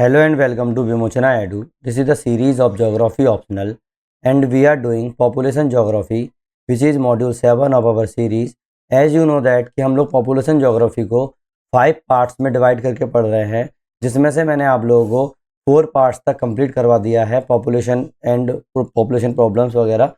Hello and welcome to Vimochana Edu. This is the series of geography optional and we are doing population geography which is module 7 of our series. As you know that कि हम लोग population geography को 5 parts में divide करके पढ़ रहे हैं, जिसमें से मैंने आप लोगों को 4 parts तक कंप्लीट करवा दिया है, population and population problems वगैरह।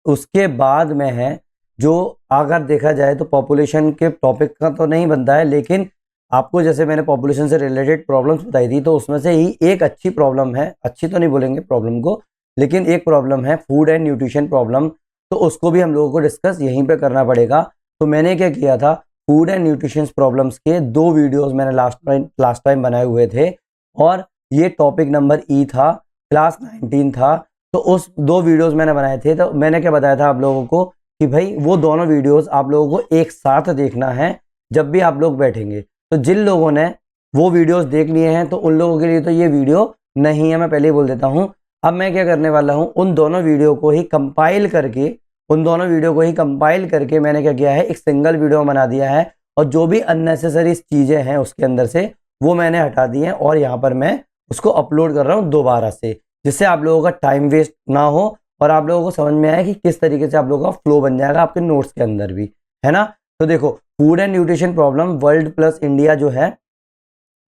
उसके बाद में है जो अगर देखा जाए तो पॉपुलेशन के टॉपिक का तो नहीं बनता है, लेकिन आपको जैसे मैंने पॉपुलेशन से रिलेटेड प्रॉब्लम्स बताई थी तो उसमें से ही एक अच्छी प्रॉब्लम है, अच्छी तो नहीं बोलेंगे प्रॉब्लम को, लेकिन एक प्रॉब्लम है फूड एंड न्यूट्रिशन प्रॉब्लम, तो उसको भी हम लोगों को डिस्कस यहीं पे करना पड़ेगा। तो मैंने क्या किया था, फूड एंड न्यूट्रिशन प्रॉब्लम्स के 2 वीडियोस मैंने लास्ट टाइम बनाए हुए थे और ये टॉपिक नंबर ई था, क्लास 19 था। तो उस 2 वीडियोस मैंने बनाए थे, तो मैंने क्या बताया था आप लोगों को कि भाई वो दोनों वीडियोस आप लोगों को एक साथ देखना है जब भी आप लोग बैठेंगे। तो जिन लोगों ने वो वीडियोस देख लिए हैं तो उन लोगों के लिए तो ये वीडियो नहीं है, मैं पहले ही बोल देता हूं। अब मैं क्या करने वाला हूं, उन दोनों वीडियो को ही कंपाइल करके मैंने क्या किया है, एक सिंगल वीडियो बना दिया है और जो भी अननेसेसरी चीजें हैं उसके अंदर से वो मैंने हटा दी हैं और यहाँ पर मैं उसको अपलोड कर रहा हूँ दोबारा से, जिससे आप लोगों का टाइम वेस्ट ना हो और आप लोगों को समझ में आए कि किस तरीके से आप लोगों का फ्लो बन जाएगा आपके नोट्स के अंदर भी, है ना। तो देखो, food and nutrition problem world plus India जो है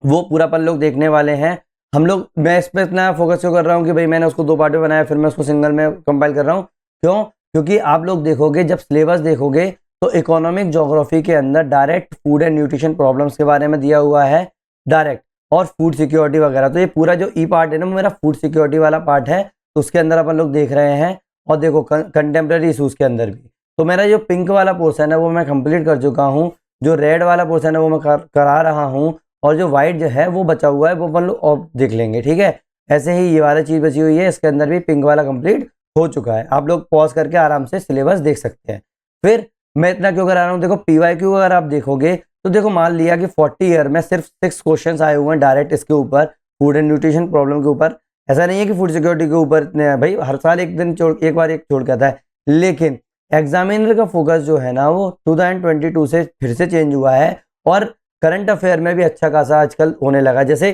वो पूरा अपन लोग देखने वाले हैं। हम लोग, मैं इस पर इतना फोकस क्यों कर रहा हूँ कि भाई मैंने उसको 2 पार्ट में बनाया, फिर मैं उसको सिंगल में कंपाइल कर रहा हूँ। क्यों? क्योंकि आप लोग देखोगे, जब सिलेबस देखोगे तो इकोनॉमिक ज्योग्राफी के अंदर direct food and nutrition problems के बारे में दिया हुआ है डायरेक्ट, और फूड सिक्योरिटी वगैरह। तो ये पूरा जो ई पार्ट है ना, मेरा फूड सिक्योरिटी वाला पार्ट है, तो उसके अंदर अपन लोग देख रहे हैं। और देखो कंटेम्प्रेरी इशूज के अंदर भी, तो मेरा जो पिंक वाला पोर्सन है वो मैं कंप्लीट कर चुका हूँ, जो रेड वाला पोर्सन है वो मैं करा रहा हूँ, और जो व्हाइट जो है वो बचा हुआ है वो अपन लोग और देख लेंगे, ठीक है। ऐसे ही ये वाला चीज़ बची हुई है, इसके अंदर भी पिंक वाला कंप्लीट हो चुका है। आप लोग पॉज करके आराम से सिलेबस देख सकते हैं। फिर मैं इतना क्यों करा रहा हूँ, देखो PYQ अगर आप देखोगे तो देखो, मान लिया कि 40 ईयर में सिर्फ 6 क्वेश्चन आए हुए हैं डायरेक्ट इसके ऊपर, फूड एंड न्यूट्रिशन प्रॉब्लम के ऊपर। ऐसा नहीं है कि फूड सिक्योरिटी के ऊपर इतने हैं भाई, हर साल एक बार एक छोड़ के आता है, लेकिन एग्जामिनर का फोकस जो है ना वो 2022 से फिर से चेंज हुआ है और करंट अफेयर में भी अच्छा खासा आजकल होने लगा। जैसे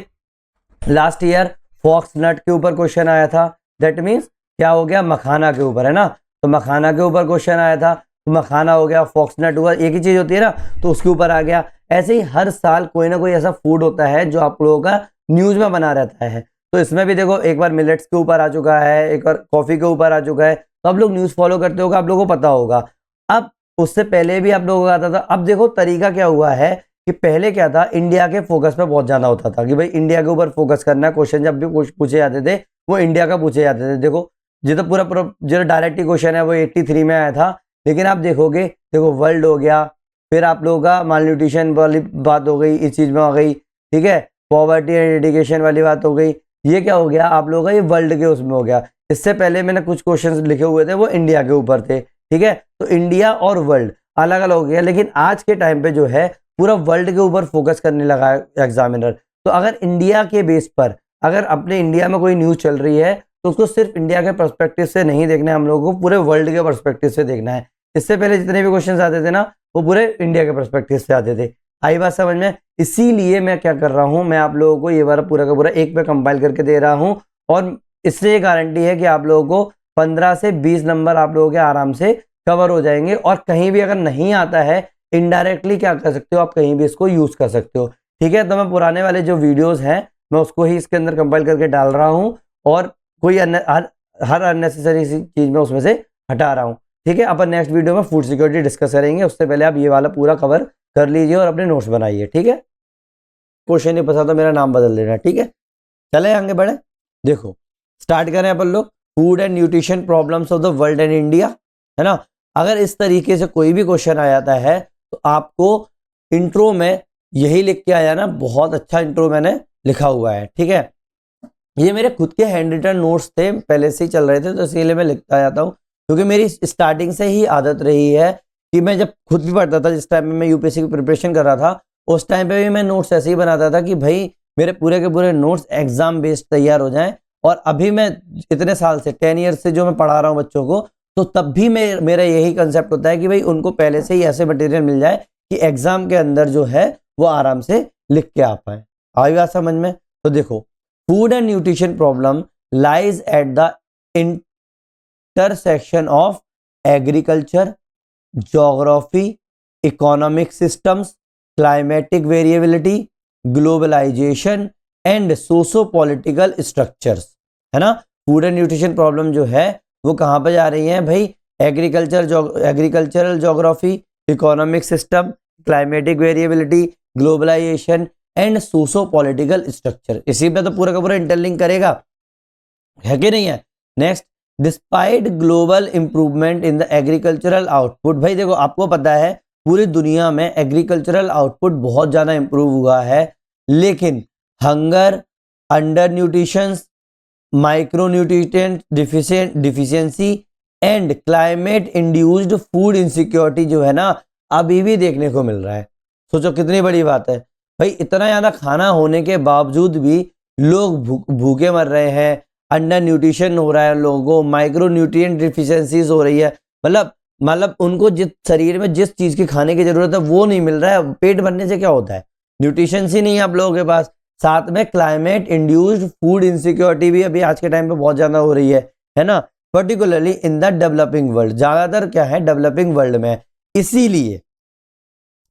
लास्ट ईयर फॉक्स नट के ऊपर क्वेश्चन आया था, दैट मीन्स क्या हो गया, मखाना के ऊपर, है ना। तो मखाना के ऊपर क्वेश्चन आया था, तो मखाना हो गया, फॉक्स नट हुआ, एक ही चीज होती है ना, तो उसके ऊपर आ गया। ऐसे ही हर साल कोई ना कोई ऐसा फूड होता है जो आप लोगों का न्यूज में बना रहता है। तो इसमें भी देखो, एक बार मिलेट्स के ऊपर आ चुका है, एक बार कॉफी के ऊपर आ चुका है। तो आप लोग न्यूज फॉलो करते होगा, आप लोगों को पता होगा। अब उससे पहले भी आप लोगों को आता था। अब देखो तरीका क्या हुआ है कि पहले क्या था, इंडिया के फोकस पे बहुत ज्यादा होता था कि भाई इंडिया के ऊपर फोकस करना है, क्वेश्चन जब भी पूछे जाते थे वो इंडिया का पूछे जाते थे। देखो ये तो पूरा जो डायरेक्ट क्वेश्चन है वो 83 में आया था, लेकिन आप देखोगे, देखो वर्ल्ड हो गया, फिर आप लोगों का माल न्यूट्रिशन वाली बात हो गई, इस चीज में आ गई, ठीक है, पॉवर्टी एंड एजुकेशन वाली बात हो गई। ये क्या हो गया आप लोगों का, ये वर्ल्ड के उसमें हो गया। इससे पहले मैंने कुछ क्वेश्चंस लिखे हुए थे वो इंडिया के ऊपर थे, ठीक है। तो इंडिया और वर्ल्ड अलग अलग हो गया, लेकिन आज के टाइम पे जो है पूरा वर्ल्ड के ऊपर फोकस करने लगा है एग्जामिनर। तो अगर इंडिया के बेस पर, अगर अपने इंडिया में कोई न्यूज चल रही है तो उसको सिर्फ इंडिया के पर्सपेक्टिव से नहीं देखना है हम लोगों को, पूरे वर्ल्ड के पर्सपेक्टिव से देखना है। इससे पहले जितने भी क्वेश्चन आते थे ना वो पूरे इंडिया के पर्सपेक्टिव से आते थे। आई बात समझ में? इसीलिए मैं क्या कर रहा हूं, मैं आप लोगों को ये वाला पूरा का पूरा एक पे कंपाइल करके दे रहा हूं, और इससे ये गारंटी है कि आप लोगों को 15 से 20 नंबर आप लोगों के आराम से कवर हो जाएंगे। और कहीं भी अगर नहीं आता है, इनडायरेक्टली क्या कर सकते हो आप, कहीं भी इसको यूज कर सकते हो, ठीक है। तो मैं पुराने वाले जो वीडियोस हैं मैं उसको ही इसके अंदर कंपाइल करके डाल रहा हूं और कोई हर अननेसेसरी चीज में उसमें से हटा रहा हूं, ठीक है। अपन नेक्स्ट वीडियो में फूड सिक्योरिटी डिस्कस करेंगे, उससे पहले आप ये वाला पूरा कवर कर लीजिए और अपने नोट्स बनाइए, ठीक है। क्वेश्चन नहीं पता तो मेरा नाम बदल देना, ठीक है। चले आगे बढ़े, देखो स्टार्ट करें अपन लोग, food and nutrition problems of the world and India, है ना। अगर इस तरीके से कोई भी क्वेश्चन आ जाता है तो आपको इंट्रो में यही लिख के आया ना, बहुत अच्छा इंट्रो मैंने लिखा हुआ है, ठीक है। ये मेरे खुद के हैंड रिटन नोट्स थे, पहले से ही चल रहे थे, तो इसलिए मैं लिखता जाता हूँ, क्योंकि मेरी स्टार्टिंग से ही आदत रही है कि मैं जब खुद भी पढ़ता था, जिस टाइम में मैं यूपीएससी की प्रिपरेशन कर रहा था, उस टाइम पे भी मैं नोट्स ऐसे ही बनाता था कि भाई मेरे पूरे के पूरे नोट्स एग्जाम बेस्ड तैयार हो जाएं। और अभी मैं इतने साल से 10 ईयर से जो मैं पढ़ा रहा हूँ बच्चों को, तो तब भी मेरा यही कंसेप्ट होता है कि भाई उनको पहले से ही ऐसे मटेरियल मिल जाए कि एग्जाम के अंदर जो है वो आराम से लिख के आ पाए। आई बात समझ में? तो देखो food and nutrition problem lies at the intersection of agriculture, geography, economic systems, climatic variability, globalisation and socio political structures, है ना। फूड एंड न्यूट्रिशन प्रॉब्लम जो है वो कहाँ पे जा रही है भाई, agricultural geography, economic system, climatic variability, globalisation and socio political structure, इसी पे तो पूरा का पूरा इंटरलिंक करेगा, है कि नहीं है। Next, despite global improvement in the agricultural output, भाई देखो आपको पता है पूरी दुनिया में एग्रीकल्चरल आउटपुट बहुत ज़्यादा इंप्रूव हुआ है, लेकिन hunger, under nutrition, micronutrient deficiency and climate induced food insecurity जो है ना अभी भी देखने को मिल रहा है। सोचो कितनी बड़ी बात है भाई, इतना ज़्यादा खाना होने के बावजूद भी लोग भूखे मर रहे हैं, अंडर न्यूट्रिशन हो रहा है लोगों को, माइक्रो न्यूट्रिएंट डिफिशियंसीज हो रही है, मतलब उनको जिस शरीर में जिस चीज़ की खाने की जरूरत है वो नहीं मिल रहा है। पेट भरने से क्या होता है, न्यूट्रिशन ही नहीं है आप लोगों के पास। साथ में क्लाइमेट इंड्यूस्ड फूड इनसिक्योरिटी भी अभी आज के टाइम पे बहुत ज़्यादा हो रही है ना, particularly in the developing world, ज़्यादातर क्या है डेवलपिंग वर्ल्ड में।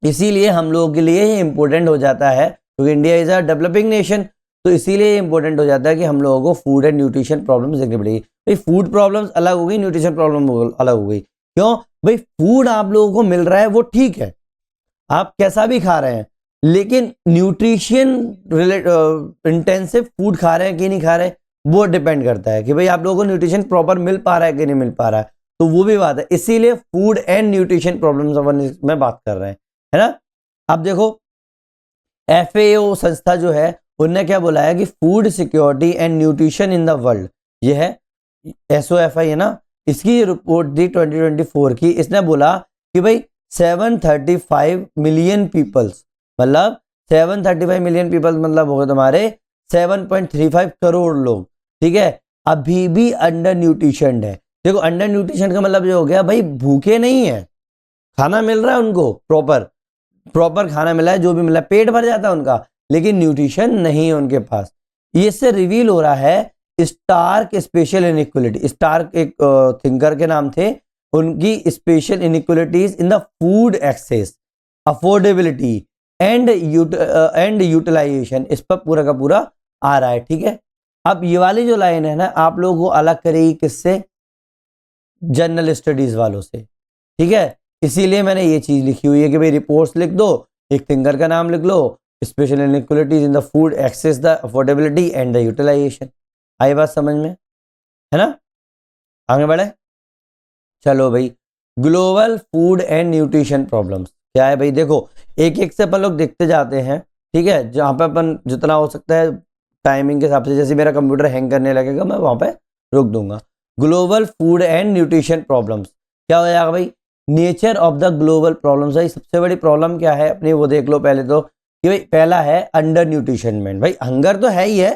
इसीलिए हम लोगों के लिए ये इंपॉर्टेंट हो जाता है, क्योंकि India is a developing nation, तो इसीलिए इंपॉर्टेंट हो जाता है कि हम लोगों को फूड एंड न्यूट्रिशन प्रॉब्लम्स देखनी पड़ेगी। भाई फूड प्रॉब्लम्स अलग हो गई, न्यूट्रिशन प्रॉब्लम अलग हो गई। क्यों भाई, फूड आप लोगों को मिल रहा है वो ठीक है, आप कैसा भी खा रहे हैं, लेकिन न्यूट्रिशन इंटेंसिव फूड खा रहे हैं कि नहीं खा रहे, वो डिपेंड करता है कि भाई आप लोगों को न्यूट्रिशन प्रॉपर मिल पा रहा है कि नहीं मिल पा रहा है, तो वो भी बात है। इसीलिए फूड एंड न्यूट्रिशन प्रॉब्लम्स अपन में बात कर रहे हैं, है ना। अब देखो FAO संस्था जो है उनने क्या बोला है कि food security and nutrition in the world, ये है SOFI है ना, इसकी रिपोर्ट दी 2024 की। इसने बोला कि भाई 735 मिलियन पीपल्स, मतलब 735 मिलियन पीपल्स मतलब हो गए तुम्हारे 7.35 करोड़ लोग, ठीक है, अभी भी अंडर न्यूट्रिशन है। देखो अंडर न्यूट्रिशन का मतलब जो हो गया भाई भूखे नहीं है, खाना मिल रहा है उनको, प्रॉपर खाना मिला है, जो भी मिला है पेट भर जाता है उनका, लेकिन न्यूट्रिशन नहीं है उनके पास। ये से रिवील हो रहा है स्टार्क स्पेशल इनइक्वलिटी, स्टार्क एक थिंकर के नाम थे, उनकी spatial inequalities in the food access, affordability and utilisation, इस पर पूरा का पूरा आ रहा है, ठीक है। अब ये वाली जो लाइन है ना आप लोगों को अलग करेगी किससे, जनरल स्टडीज वालों से, ठीक है। इसीलिए मैंने ये चीज लिखी हुई है कि भाई रिपोर्ट्स लिख दो, एक थिंकर का नाम लिख लो, special inequalities in the food access, the affordability and the utilization. आई बात समझ में, है ना, आगे बढ़े। चलो भाई, global food and nutrition problems क्या है भाई, देखो एक एक से अपन लोग देखते जाते हैं, ठीक है, जहाँ पे अपन जितना हो सकता है टाइमिंग के हिसाब से, जैसे मेरा कंप्यूटर हैंग करने लगेगा मैं वहाँ पे रोक दूंगा। Global food and nutrition problems क्या हो जाएगा भाई, nature of the global problems. भाई सबसे बड़ी प्रॉब्लम क्या है अपनी वो देख लो पहले तो, कि भाई पहला है अंडर न्यूट्रिशनमेंट। भाई हंगर तो है ही है,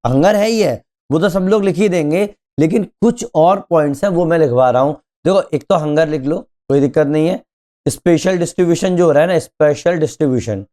हंगर है ही है, वो तो सब लोग लिख ही देंगे, लेकिन कुछ और पॉइंट्स हैं वो मैं लिखवा रहा हूँ। देखो एक तो हंगर लिख लो, कोई दिक्कत नहीं है। स्पेशल डिस्ट्रीब्यूशन जो हो रहा है ना, स्पेशल डिस्ट्रीब्यूशन,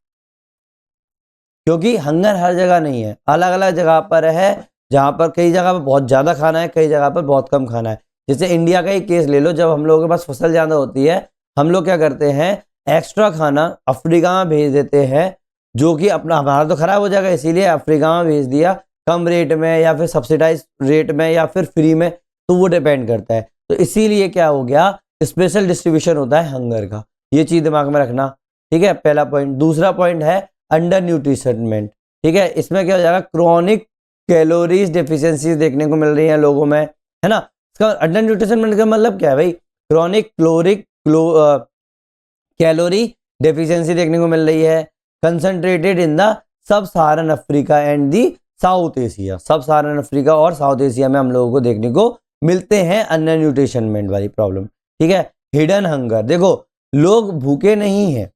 क्योंकि हंगर हर जगह नहीं है, अलग अलग जगह पर है, जहाँ पर कई जगह पर बहुत ज़्यादा खाना है, कई जगह पर बहुत कम खाना है। जैसे इंडिया का ही केस ले लो, जब हम लोगों के पास फसल ज़्यादा होती है, हम लोग क्या करते हैं एक्स्ट्रा खाना अफ्रीका में भेज देते हैं, जो कि अपना हमारा तो खराब हो जाएगा, इसीलिए अफ्रीका में भेज दिया कम रेट में या फिर सब्सिडाइज रेट में या फिर फ्री में, तो वो डिपेंड करता है। तो इसीलिए क्या हो गया, स्पेशल डिस्ट्रीब्यूशन होता है हंगर का, ये चीज़ दिमाग में रखना, ठीक है, पहला पॉइंट। दूसरा पॉइंट है अंडर न्यूट्रिशनमेंट, ठीक है, इसमें क्या हो जाएगा, क्रोनिक कैलोरीज डेफिशिएंसीज देखने को मिल रही है लोगों में, है ना। इसका अंडर न्यूट्रिशनमेंट का मतलब क्या है भाई, क्रोनिक कैलोरी डेफिशिएंसी देखने को मिल रही है, concentrated in the sub Saharan Africa and the south Asia. सब सहारन अफ्रीका और साउथ एशिया में हम लोगों को देखने को मिलते हैं अंडर न्यूट्रिशनमेंट वाली प्रॉब्लम, ठीक है। हिडन हंगर, देखो लोग भूखे नहीं हैं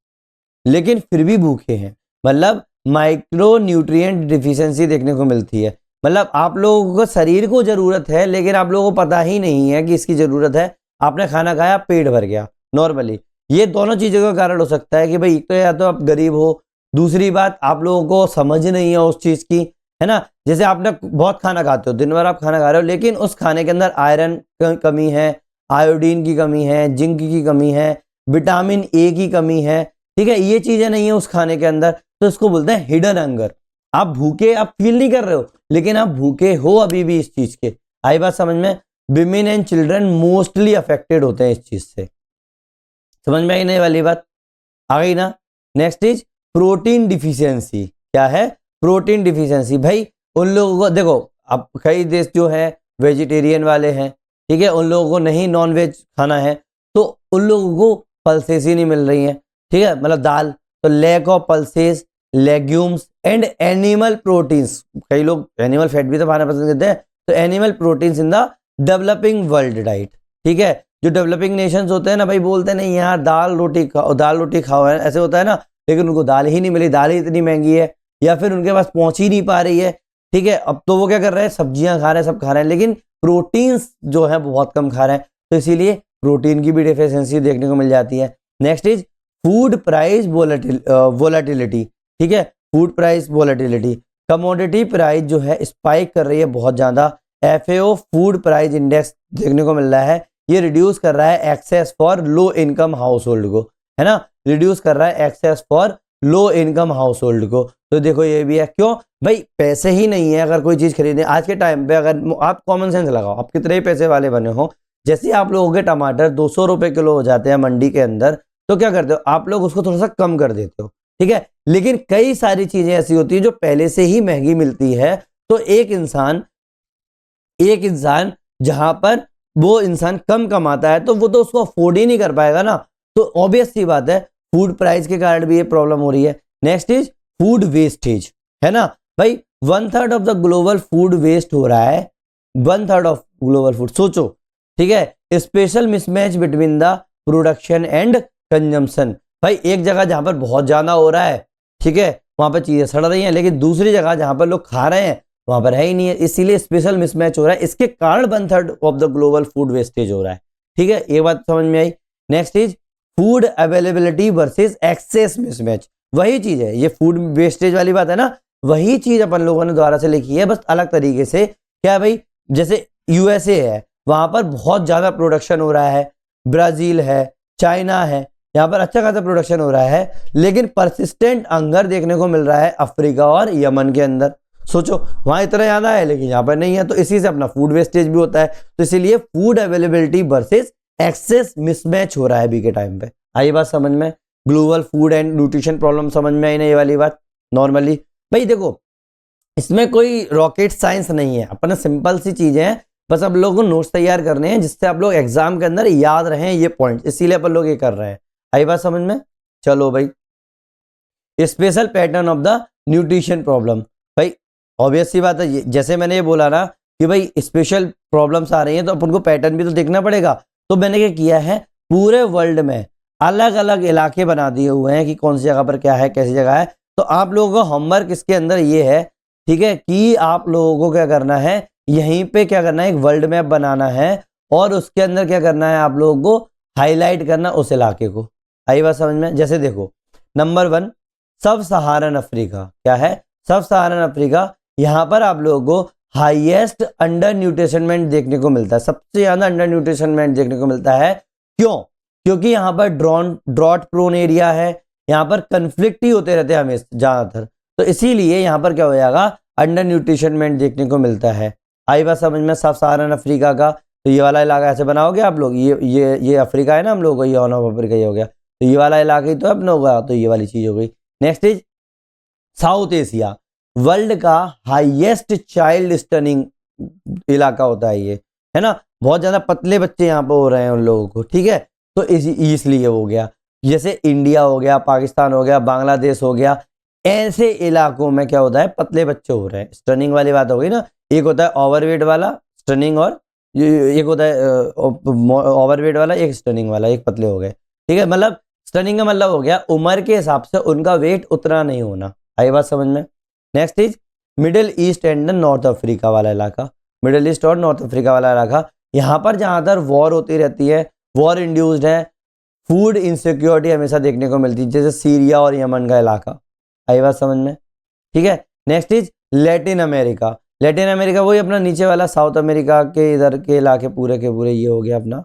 लेकिन फिर भी भूखे हैं, मतलब माइक्रो न्यूट्रिएंट डिफिशियंसी देखने को मिलती है, मतलब आप लोगों को शरीर को जरूरत है लेकिन आप लोगों को पता ही नहीं है कि इसकी जरूरत है, आपने खाना खाया पेट भर गया नॉर्मली। ये दोनों चीज़ों का कारण हो सकता है कि भाई तो या तो आप गरीब हो, दूसरी बात आप लोगों को समझ नहीं है उस चीज़ की, है ना। जैसे आपने बहुत खाना खाते हो, दिन भर आप खाना खा रहे हो, लेकिन उस खाने के अंदर आयरन की कमी है, आयोडीन की कमी है, जिंक की कमी है, विटामिन ए की कमी है, ठीक है, ये चीजें नहीं है उस खाने के अंदर, तो इसको बोलते हैं हिडन हंगर। आप भूखे, आप फील नहीं कर रहे हो, लेकिन आप भूखे हो अभी भी इस चीज के। आई बात समझ में। Women and children mostly affected होते हैं इस चीज से। समझ में आई नहीं वाली बात, आ गई ना। Next is protein deficiency. क्या है? Protein deficiency. भाई उन लोगों को देखो, अब कई देश जो है वेजिटेरियन वाले हैं, ठीक है, उन लोगों को नहीं नॉन वेज खाना है, तो उन लोगों को पल्सेस ही नहीं मिल रही हैं, ठीक है, मतलब दाल, तो lack of pulses, legumes and animal proteins. कई लोग एनिमल फैट भी तो खाना पसंद करते हैं, तो animal proteins in the developing world diet, ठीक है। जो डेवलपिंग नेशंस होते हैं ना भाई, बोलते हैं नहीं यार दाल रोटी खाओ, दाल रोटी खाओ, है ऐसे होता है ना, लेकिन उनको दाल ही नहीं मिली, दाल ही इतनी महंगी है, या फिर उनके पास पहुंच ही नहीं पा रही है, ठीक है। अब तो वो क्या कर रहे हैं, सब्जियां खा रहे हैं, सब खा रहे हैं, लेकिन प्रोटीन्स जो है बहुत कम खा रहे हैं, तो इसीलिए प्रोटीन की भी डिफिशियंसी देखने को मिल जाती है। Next is food price volatility, ठीक है, food price volatility. Commodity price जो है स्पाइक कर रही है बहुत ज्यादा। FAO फूड प्राइस इंडेक्स देखने को मिल रहा है, ये रिड्यूस कर रहा है access for low income household को, है ना, रिड्यूस कर रहा है access for low income household को। तो देखो ये भी है, क्यों भाई, पैसे ही नहीं है अगर कोई चीज खरीदने आज के टाइम पे। अगर आप कॉमन सेंस लगाओ, आप कितने ही पैसे वाले बने हो, जैसे आप लोगों के टमाटर 200 रुपए किलो हो जाते हैं मंडी के अंदर, तो क्या करते हो आप लोग, उसको थोड़ा सा कम कर देते हो, ठीक है। लेकिन कई सारी चीजें ऐसी होती है जो पहले से ही महंगी मिलती है, तो एक इंसान जहां पर वो इंसान कम कमाता है, तो वो तो उसको अफोर्ड ही नहीं कर पाएगा ना, तो ऑब्वियस सी बात है फूड प्राइस के कारण भी ये प्रॉब्लम हो रही है। नेक्स्ट इज फूड वेस्टेज, है ना भाई, 1/3 of the global food waste हो रहा है, 1/3 ऑफ ग्लोबल फूड, सोचो, ठीक है। Special mismatch between the production and consumption. भाई एक जगह जहां पर बहुत ज्यादा हो रहा है, ठीक है, वहां पर चीजें सड़ रही हैं, लेकिन दूसरी जगह जहां पर लोग खा रहे हैं वहां पर है ही नहीं है, इसीलिए स्पेशल मिसमैच हो रहा है, इसके कारण 1/3 of the global food wastage हो रहा है, ठीक है, ये बात समझ में आई। Next is food availability versus access mismatch. वही चीज है, ये फूड वेस्टेज वाली बात है ना, वही चीज अपन लोगों ने द्वारा से लिखी है, बस अलग तरीके से। क्या भाई, जैसे USA है, वहां पर बहुत ज्यादा प्रोडक्शन हो रहा है, ब्राजील है, चाइना है, यहाँ पर अच्छा खासा प्रोडक्शन हो रहा है, लेकिन परसिस्टेंट हंगर देखने को मिल रहा है अफ्रीका और यमन के अंदर। सोचो वहां इतना ज्यादा है लेकिन यहाँ पर नहीं है, तो इसी से अपना फूड वेस्टेज भी होता है। तो इसीलिए food availability versus access mismatch हो रहा है अभी के टाइम पे। आई बात समझ में, global food and nutrition problem समझ में आई ना ये वाली बात। नॉर्मली भाई देखो, इसमें कोई रॉकेट साइंस नहीं है, अपना सिंपल सी चीजें हैं, बस अब लोगों को नोट्स तैयार करने हैं जिससे आप लोग एग्जाम के अंदर याद रहे ये पॉइंट, इसीलिए अपन लोग ये कर रहे हैं। आई बात समझ में। चलो भाई, special pattern of the nutrition problem. भाई ऑब्वियस सी बात है, जैसे मैंने ये बोला ना कि भाई स्पेशल प्रॉब्लम्स आ रही हैं, तो अपन को पैटर्न भी तो देखना पड़ेगा। तो मैंने क्या किया है, पूरे वर्ल्ड में अलग अलग इलाके बना दिए हुए हैं कि कौन सी जगह पर क्या है, कैसी जगह है। तो आप लोगों का होमवर्क इसके अंदर ये है, ठीक है, कि आप लोगों को क्या करना है, यहीं पे क्या करना है, एक वर्ल्ड मैप बनाना है, और उसके अंदर क्या करना है, आप लोगों को हाईलाइट करना उस इलाके को। आई बात समझ में। जैसे देखो, नंबर 1 सब सहारन अफ्रीका। क्या है? सब सहारन अफ्रीका। यहाँ पर आप लोगों को हाईएस्ट अंडर न्यूट्रिशनमेंट देखने को मिलता है, सबसे ज्यादा अंडर न्यूट्रिशनमेंट देखने को मिलता है। क्यों? क्योंकि यहाँ पर ड्रॉट प्रोन एरिया है, यहाँ पर कंफ्लिक्ट ही होते रहते हैं हमेशा ज्यादातर, तो इसीलिए यहाँ पर क्या हो जाएगा, अंडर न्यूट्रिशनमेंट देखने को मिलता है। आई बात समझ में। सब सहारन अफ्रीका का, तो ये वाला इलाका ऐसे बनाओगे आप लोग, ये अफ्रीका है ना हम लोगों को, ये ऑन ऑफ अफ्रीका ये हो गया, तो ये वाला इलाका ही तो अपना होगा, तो ये वाली चीज हो गई। Next is south Asia, world का हाईएस्ट चाइल्ड स्टनिंग इलाका होता है ये, है ना, बहुत ज्यादा पतले बच्चे यहाँ पे हो रहे हैं उन लोगों को, ठीक है, तो इसलिए हो गया। जैसे इंडिया हो गया, पाकिस्तान हो गया, बांग्लादेश हो गया, ऐसे इलाकों में क्या होता है, पतले बच्चे हो रहे हैं। स्टनिंग वाली बात हो गई ना, एक होता है ओवरवेट वाला स्टनिंग, और एक होता है ओवरवेट वाला, एक स्टनिंग वाला, एक पतले हो गए, ठीक है। मतलब स्टनिंग का मतलब हो गया उम्र के हिसाब से उनका वेट उतना नहीं होना। आई बात समझ में। Next is middle east and north Africa वाला इलाका, मिडिल ईस्ट और नॉर्थ अफ्रीका वाला इलाका, यहाँ पर ज्यादातर वॉर होती रहती है, वॉर इंड्यूस्ड है, फूड इनसिक्योरिटी हमेशा देखने को मिलती है, जैसे सीरिया और यमन का इलाका। आई बात समझ में, ठीक है। Next is Latin America. Latin America वही अपना नीचे वाला साउथ अमेरिका के इधर के इलाके पूरे के पूरे, ये हो गया अपना,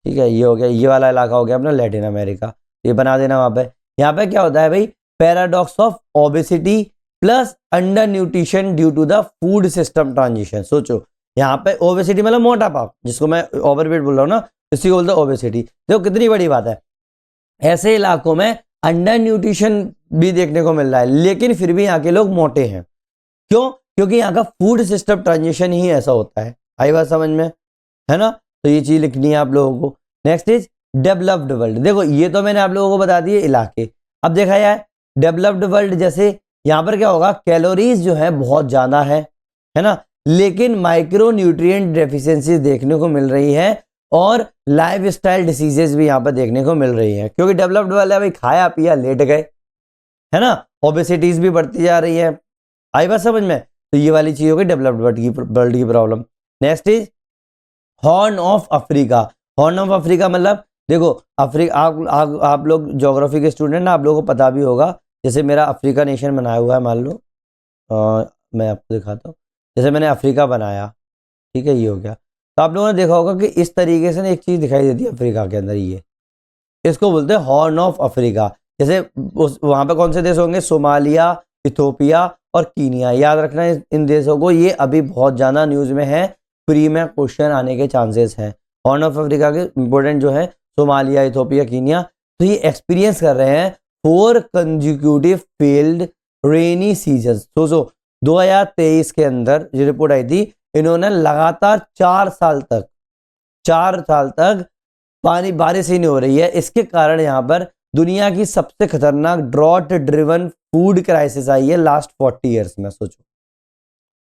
ठीक है, ये हो गया, ये वाला इलाका हो गया अपना लैटिन अमेरिका, ये बना देना वहां पे। यहाँ पे क्या होता है भाई, paradox of obesity plus undernutrition due to the food system transition. सोचो यहाँ पे ओबेसिटी मतलब मोटापा, जिसको मैं ओवरवेट बोल रहा हूँ ना, इसी को बोलते हैं ओबेसिटी। देखो कितनी बड़ी बात है, ऐसे इलाकों में अंडर न्यूट्रिशन भी देखने को मिल रहा है, लेकिन फिर भी यहाँ के लोग मोटे हैं। क्यों? क्योंकि यहाँ का फूड सिस्टम ट्रांजिशन ही ऐसा होता है। आई बात समझ में, है ना? तो ये चीज लिखनी है आप लोगों को। Next is developed world. देखो ये तो मैंने आप लोगों को बता दिए इलाके। अब देखा जाए डेवलप्ड वर्ल्ड, जैसे यहाँ पर क्या होगा, कैलोरीज जो है बहुत ज्यादा है ना, लेकिन माइक्रो न्यूट्रिएंट डेफिशिएंसी देखने को मिल रही है और लाइफ स्टाइल डिसीजेज भी यहाँ पर देखने को मिल रही है। क्योंकि डेवलप्ड वर्ल्ड है भाई, खाया पिया लेट गए, है ना, ओबेसिटीज भी बढ़ती जा रही है। आई बात समझ में? तो ये वाली चीज होगी डेवलप्ड वर्ल्ड की problem. Next is horn of Africa. Horn of Africa मतलब देखो अफ्रीका, आप लोग ज्योग्राफी के स्टूडेंट ना, आप लोगों को पता भी होगा। जैसे मेरा अफ्रीका नेशन बनाया हुआ है, मान लो मैं आपको दिखाता हूँ। जैसे मैंने अफ्रीका बनाया, ठीक है, ये हो गया। तो आप लोगों ने देखा होगा कि इस तरीके से ना एक चीज दिखाई देती है अफ्रीका के अंदर, ये इसको बोलते हैं हॉर्न ऑफ अफ्रीका। जैसे वहां पे कौन से देश होंगे, सोमालिया, इथोपिया और कीनिया। याद रखना इन देशों को, ये अभी बहुत ज्यादा न्यूज में है, प्री में क्वेश्चन आने के चांसेस हैं। हॉर्न ऑफ अफ्रीका के इंपोर्टेंट जो है सोमालिया, इथोपिया, कीनिया। तो ये एक्सपीरियंस कर रहे हैं 4 कंजिक्यूटिव फेल्ड रेनी सीजन। सोचो 2023 के अंदर जो रिपोर्ट आई थी, इन्होंने लगातार 4 साल तक पानी बारिश ही नहीं हो रही है। इसके कारण यहाँ पर दुनिया की सबसे खतरनाक ड्रॉट ड्रिवन फूड क्राइसिस आई है लास्ट 40 ईयर्स में। सोचो,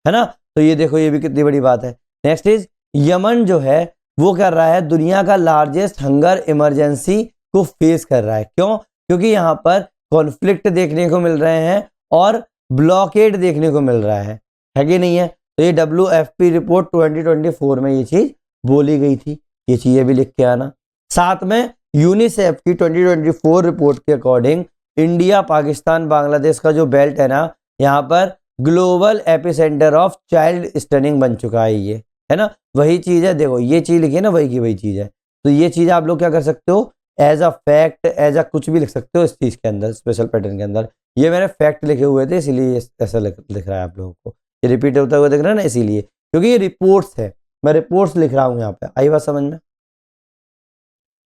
है ना? तो ये देखो, ये भी कितनी बड़ी बात है। नेक्स्ट इज यमन जो है वो कर रहा है दुनिया का लार्जेस्ट हंगर इमरजेंसी को फेस कर रहा है। क्यों? क्योंकि यहाँ पर कॉन्फ्लिक्ट देखने को मिल रहे हैं और ब्लॉकेड देखने को मिल रहा है कि नहीं है? तो ये WFP रिपोर्ट 2024 में ये चीज बोली गई थी, ये चीजें भी लिख के आना। साथ में यूनिसेफ की 2024 रिपोर्ट के अकॉर्डिंग इंडिया, पाकिस्तान, बांग्लादेश का जो बेल्ट है ना, यहाँ पर global epicentre of child stunning बन चुका है ये, है ना? वही चीज है, देखो ये चीज लिखी है ना, वही की वही चीज है। तो ये चीज आप लोग क्या कर सकते हो, as a fact, as a कुछ भी लिख सकते हो इस चीज के अंदर, स्पेशल पैटर्न के अंदर। ये मैंने फैक्ट लिखे हुए थे, इसीलिए ऐसा लिख रहा है आप लोगों को, ये रिपीट होता हुआ दिख रहा है ना, इसीलिए, क्योंकि ये रिपोर्ट्स है, मैं रिपोर्ट्स लिख रहा हूं यहाँ पे। आई बात समझ में?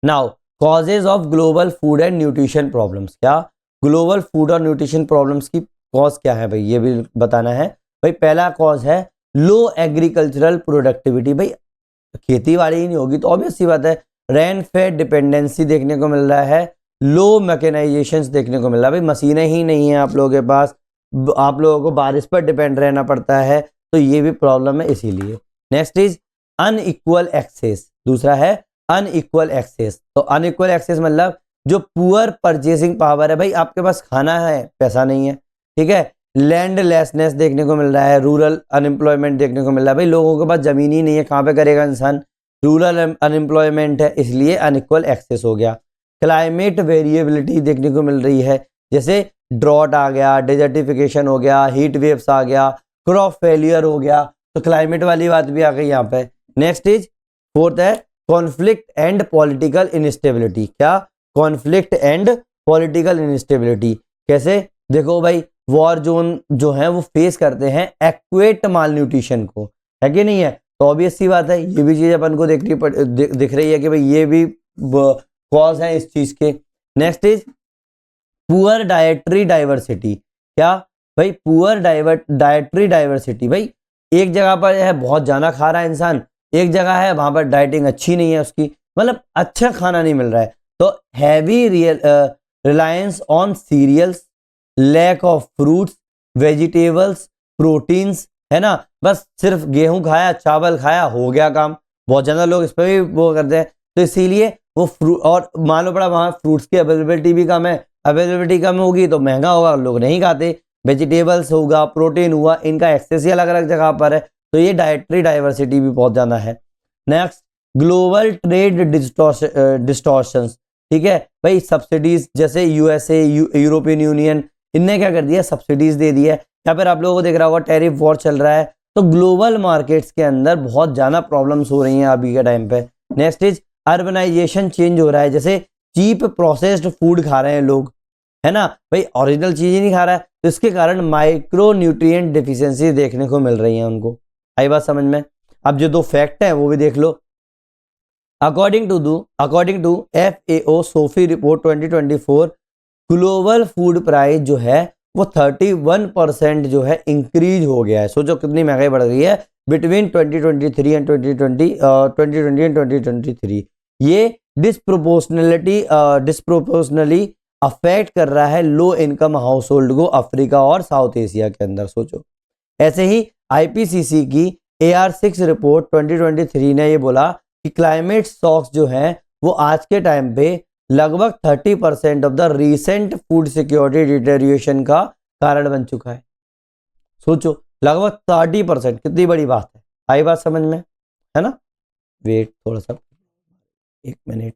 Now causes of global food and nutrition problems. क्या ग्लोबल फूड और न्यूट्रिशन प्रॉब्लम्स की कॉज क्या है भाई, ये भी बताना है भाई। पहला कॉज है लो एग्रीकल्चरल प्रोडक्टिविटी। भाई खेती बाड़ी ही नहीं होगी तो ऑब्वियस सी बात है रेन फेड डिपेंडेंसी देखने को मिल रहा है, लो मैकेनाइजेशन देखने को मिल रहा है। भाई मशीनें ही नहीं है आप लोगों के पास, आप लोगों को बारिश पर डिपेंड रहना पड़ता है, तो ये भी प्रॉब्लम है इसीलिए। Next is unequal access. दूसरा है अनइक्वल एक्सेस। तो अनइक्वल एक्सेस मतलब जो पुअर परचेसिंग पावर है, भाई आपके पास खाना है पैसा नहीं है, ठीक है। लैंडलेसनेस देखने को मिल रहा है, रूरल अनएम्प्लॉयमेंट देखने को मिल रहा है। भाई लोगों के पास जमीन ही नहीं है, कहाँ पे करेगा इंसान, रूरल अनएम्प्लॉयमेंट है, इसलिए अनइक्वल एक्सेस हो गया। क्लाइमेट वेरिएबिलिटी देखने को मिल रही है, जैसे ड्रॉट आ गया, डेजर्टिफिकेशन हो गया, हीट वेव्स आ गया, क्रॉप फेलियर हो गया, तो क्लाइमेट वाली बात भी आ गई यहाँ पे। नेक्स्ट इज फोर्थ है कॉन्फ्लिक्ट एंड पॉलिटिकल इनस्टेबिलिटी। क्या? Conflict and political instability. कैसे? देखो भाई वॉर जोन जो है वो फेस करते हैं एक्वेट माल न्यूट्रिशन को, है कि नहीं है? तो ऑब्वियस सी बात है ये भी चीज अपन को दिख रही है कि भाई ये भी कॉज है इस चीज के। Next is poor dietary diversity. क्या भाई? Poor dietary diversity. भाई एक जगह पर है बहुत ज्यादा खा रहा है इंसान, एक जगह है वहां पर डाइटिंग अच्छी नहीं है उसकी, मतलब अच्छा खाना नहीं मिल रहा है। तो heavy reliance on cereals, lack of fruits, vegetables, proteins, है ना, बस सिर्फ गेहूं खाया, चावल खाया, हो गया काम। बहुत ज्यादा लोग इस पर भी वो करते हैं, तो इसीलिए वो फ्रूट, और मान लो पड़ा वहां फ्रूट्स की अवेलेबिलिटी भी कम है, अवेलेबिलिटी कम होगी तो महंगा होगा, लोग नहीं खाते। वेजिटेबल्स होगा, प्रोटीन हुआ, इनका एक्सेस ही अलग अलग जगह पर है, तो ये डाइटरी डाइवर्सिटी भी बहुत ज्यादा है। Next global trade distortions. ठीक है भाई, सब्सिडीज जैसे USA, यूरोपियन यूनियन, इनने क्या कर दिया, सब्सिडीज दे दिया, या फिर आप लोगों को दिख रहा होगा टैरिफ वॉर चल रहा है, तो ग्लोबल मार्केट्स के अंदर बहुत ज़्यादा प्रॉब्लम्स हो रही हैं अभी के टाइम पे। नेक्स्ट इज अर्बनाइजेशन चेंज हो रहा है, जैसे चीप प्रोसेस्ड फूड खा रहे हैं लोग, है ना भाई, ओरिजिनल चीज ही नहीं खा रहा है, तो इसके कारण माइक्रो न्यूट्रिएंट डिफिशियंसी देखने को मिल रही है उनको। आई बात समझ में? अब जो दो फैक्ट है वो भी देख लो। According to FAO SOFI report 2024, global food price जो है वो 31% जो है इंक्रीज हो गया है। सोचो कितनी महंगाई बढ़ गई है बिटवीन 2023 एंड 2023। ये डिस्प्रोपोर्शनली अफेक्ट कर रहा है लो इनकम हाउस होल्ड को अफ्रीका और साउथ एशिया के अंदर। सोचो ऐसे ही IPCC की AR6 रिपोर्ट 2023 ने ये बोला कि क्लाइमेट शॉक्स जो हैं वो आज के टाइम पे लगभग 30% of the recent food security deterioration का कारण बन चुका है। सोचो लगभग 30%, कितनी बड़ी बात है। आई बात समझ में, है ना? वेट थोड़ा सा, 1 मिनट।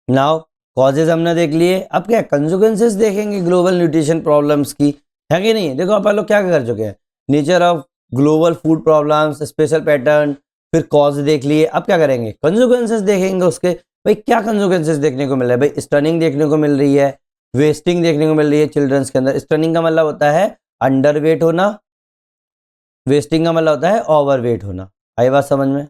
नाउ कॉजेज हमने देख लिए, अब क्या कंसिक्वेंसेस देखेंगे ग्लोबल न्यूट्रिशन प्रॉब्लम्स की, है कि नहीं? देखो अपन लोग क्या कर चुके हैं, nature of global food problems, special pattern, फिर कॉज देख लिए। अब क्या करेंगे, कंसिक्वेंसेस देखेंगे उसके। भाई क्या कंसिक्वेंसेस देखने को मिल रहा है? भाई स्टनिंग देखने को मिल रही है, वेस्टिंग देखने को मिल रही है चिल्ड्रंस के अंदर। स्टनिंग का मतलब होता है अंडर वेट होना, वेस्टिंग का मतलब होता है ओवर वेट होना। आई बात समझ में,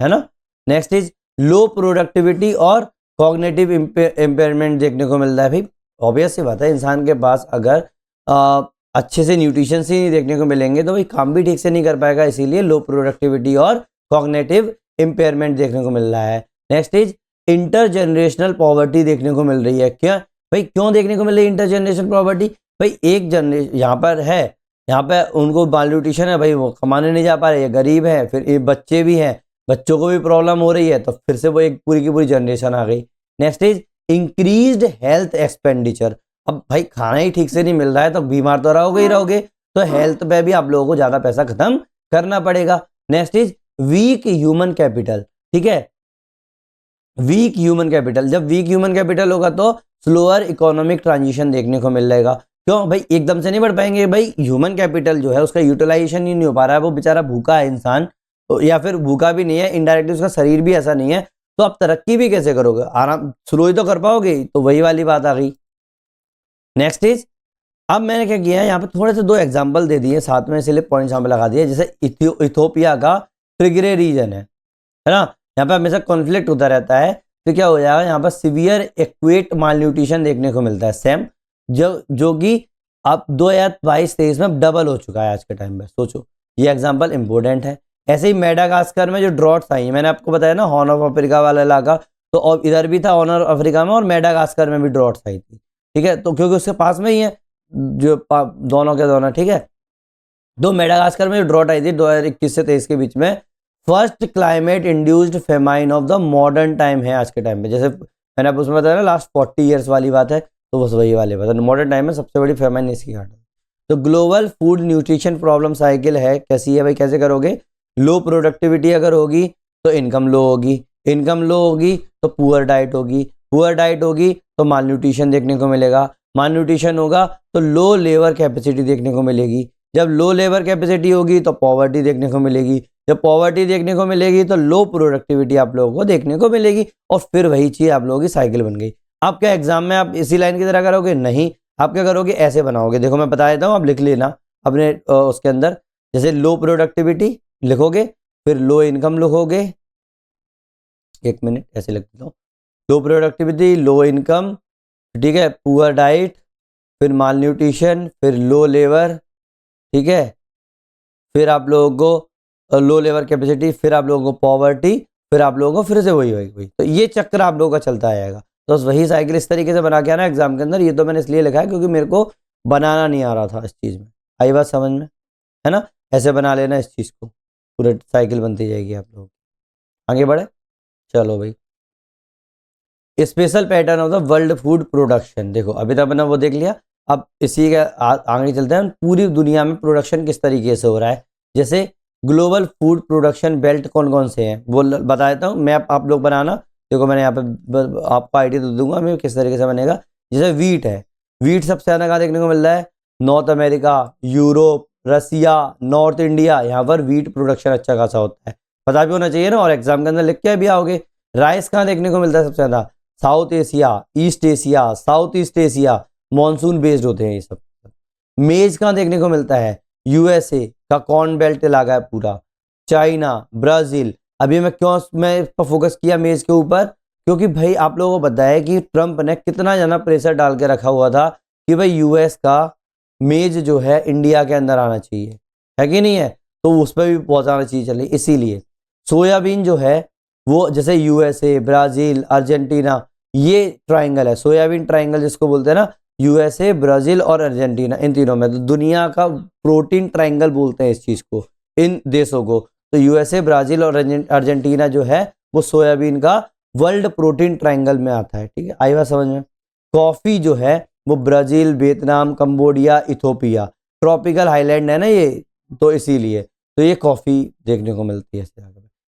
है ना? नेक्स्ट इज लो प्रोडक्टिविटी और कॉग्निटिव इम्पेयरमेंट देखने को मिल रहा है। भाई ऑब्वियस सी बात है, इंसान के पास अगर अच्छे से न्यूट्रिशन ही नहीं देखने को मिलेंगे तो भाई काम भी ठीक से नहीं कर पाएगा, इसीलिए लो प्रोडक्टिविटी और कॉग्निटिव इम्पेयरमेंट देखने को मिल रहा है। नेक्स्ट इज इंटरजेनरेशनल पॉवर्टी देखने को मिल रही है। क्या भाई, क्यों देखने को मिल रही है इंटरजेनरेशनल पॉवर्टी? भाई एक जनरेशन यहाँ पर है, यहाँ पे उनको मालन्यूट्रिशन है, भाई वो कमाने नहीं जा पा रहे, गरीब है, फिर ये बच्चे भी हैं, बच्चों को भी प्रॉब्लम हो रही है, तो फिर से वो एक पूरी की पूरी जनरेशन आ गई। Next is increased health expenditure. अब भाई खाना ही ठीक से नहीं मिल रहा है तो बीमार तो रहोगे ही रहोगे, तो हेल्थ पे भी आप लोगों को ज्यादा पैसा खत्म करना पड़ेगा। Next is weak human capital. ठीक है, वीक ह्यूमन कैपिटल, जब वीक ह्यूमन कैपिटल होगा तो स्लोअर इकोनॉमिक ट्रांजिशन देखने को मिल जाएगा। क्यों भाई, एकदम से नहीं बढ़ पाएंगे। भाई ह्यूमन कैपिटल जो है उसका यूटिलाइजेशन ही नहीं हो पा रहा है, वो बेचारा भूखा है इंसान, या फिर भूखा भी नहीं है, इनडायरेक्टली उसका शरीर भी ऐसा नहीं है, तो आप तरक्की भी कैसे करोगे? आराम स्लो ही तो कर पाओगे। तो वही वाली बात आ गई। नेक्स्ट इज, अब मैंने क्या किया है, यहाँ पे थोड़े से 2 एग्जांपल दे दिए साथ में, इसलिए पॉइंट्स यहाँ पे लगा दिए। जैसे इथोपिया का ट्रिगरे रीजन है ना, यहाँ पे हमेशा कॉन्फ्लिक्ट होता रहता है, तो क्या हो जाएगा, यहाँ पर सिवियर एक्वेट मालन्यूट्रिशन देखने को मिलता है सेम, जो कि अब 2022-23 में डबल हो चुका है आज के टाइम में। सोचो ये एग्जाम्पल इंपॉर्टेंट है। ऐसे ही मेडागास्कर में जो ड्रॉट्स आई, मैंने आपको बताया ना हॉर्न ऑफ अफ्रीका वाला इलाका, तो और इधर भी था हॉर्न ऑफ अफ्रीका में, और मेडागास्कर में भी ड्रॉट्स आई थी। ठीक है, तो क्योंकि उसके पास में ही है जो दोनों के दोनों। ठीक है, तो मेडागास्कर में जो ड्रॉट आई थी 2021 से 23 के बीच में, first climate induced famine of the modern time है आज के टाइम में। जैसे मैंने आपको उसमें बताया ना लास्ट 40 ईयर्स वाली बात है, तो बस वही वाली बात है, मॉडर्न टाइम में सबसे बड़ी फेमाइन इसकी घाट है। तो global food nutrition problem cycle है, कैसी है भाई, कैसे करोगे? लो प्रोडक्टिविटी अगर होगी तो इनकम लो होगी, इनकम लो होगी तो पुअर डाइट होगी, पुअर डाइट होगी तो माल न्यूट्रिशन देखने को मिलेगा, माल न्यूट्रिशन होगा तो लो लेबर कैपेसिटी देखने को मिलेगी, जब लो लेबर कैपेसिटी होगी तो पॉवर्टी देखने को मिलेगी, जब पॉवर्टी देखने को मिलेगी तो लो प्रोडक्टिविटी आप लोगों को देखने को मिलेगी, और फिर वही चीज आप लोगों की साइकिल बन गई। आप क्या एग्जाम में आप इसी लाइन की तरह करोगे? नहीं, आप क्या करोगे, ऐसे बनाओगे। देखो मैं बता देता हूँ, आप लिख लेना अपने उसके अंदर, जैसे लो प्रोडक्टिविटी लिखोगे, फिर लो इनकम लिखोगे, 1 मिनट ऐसे लिख देता हूँ, लो प्रोडक्टिविटी, लो इनकम, ठीक है, पुअर डाइट, फिर माल न्यूट्रिशन, फिर लो लेबर, ठीक है, फिर आप लोगों को लो लेबर कैपेसिटी, फिर आप लोगों को पॉवर्टी, फिर आप लोगों को फिर से वही। तो ये चक्कर आप लोगों का चलता आएगा। तो वही साइकिल इस तरीके से बना के आना एग्जाम के अंदर। ये तो मैंने इसलिए लिखा है क्योंकि मेरे को बनाना नहीं आ रहा था इस चीज़ में। आई बात समझ में, है ना? ऐसे बना लेना इस चीज़ को, पूरे साइकिल बनती जाएगी आप लोग। आगे बढ़े, चलो भाई। Special pattern of the world food production, देखो अभी तक मैंने वो देख लिया, अब इसी का आगे चलते हैं। पूरी दुनिया में प्रोडक्शन किस तरीके से हो रहा है, जैसे ग्लोबल फूड प्रोडक्शन बेल्ट कौन कौन से हैं वो बता देता हूँ मैं, आप लोग बनाना। देखो मैंने यहाँ पे आपको आइडिया दे दूंगा मैं किस तरीके से बनेगा। जैसे वीट है, वीट सबसे ज़्यादा कहाँ देखने को मिल रहा है? नॉर्थ अमेरिका, यूरोप, रसिया, नॉर्थ इंडिया, यहाँ पर वीट प्रोडक्शन अच्छा खासा होता है, पता भी होना चाहिए ना, और एग्जाम के अंदर लिख के भी आओगे। राइस कहाँ देखने को मिलता है सबसे ज़्यादा? South Asia, east Asia, south east Asia, monsoon based होते हैं ये सब। मेज कहाँ देखने को मिलता है? यूएसए का कॉर्न बेल्ट इलाका है पूरा, चाइना, ब्राजील। अभी मैं क्यों मैं इस पर फोकस किया मेज के ऊपर? क्योंकि भाई आप लोगों को पता है कि ट्रंप ने कितना ज़्यादा प्रेशर डाल के रखा हुआ था कि भाई यूएस का मेज जो है इंडिया के अंदर आना चाहिए, है कि नहीं है? तो उस पर भी बहुत ज़्यादा चीज़ चली, इसीलिए सोयाबीन जो है वो जैसे यूएसए, ब्राज़ील, अर्जेंटीना, ये ट्राइंगल है सोयाबीन ट्राइंगल जिसको बोलते हैं ना, यूएसए, ब्राज़ील और अर्जेंटीना, इन तीनों में तो दुनिया का प्रोटीन ट्राइंगल बोलते हैं इस चीज़ को, इन देशों को। तो यूएसए, ब्राज़ील और अर्जेंटीना जो है वो सोयाबीन का वर्ल्ड प्रोटीन ट्राइंगल में आता है, ठीक है, आई बात समझ में? कॉफ़ी जो है वो Brazil, Vietnam, Cambodia, Ethiopia, tropical highland है ना ये, तो इसीलिए तो ये कॉफ़ी देखने को मिलती है।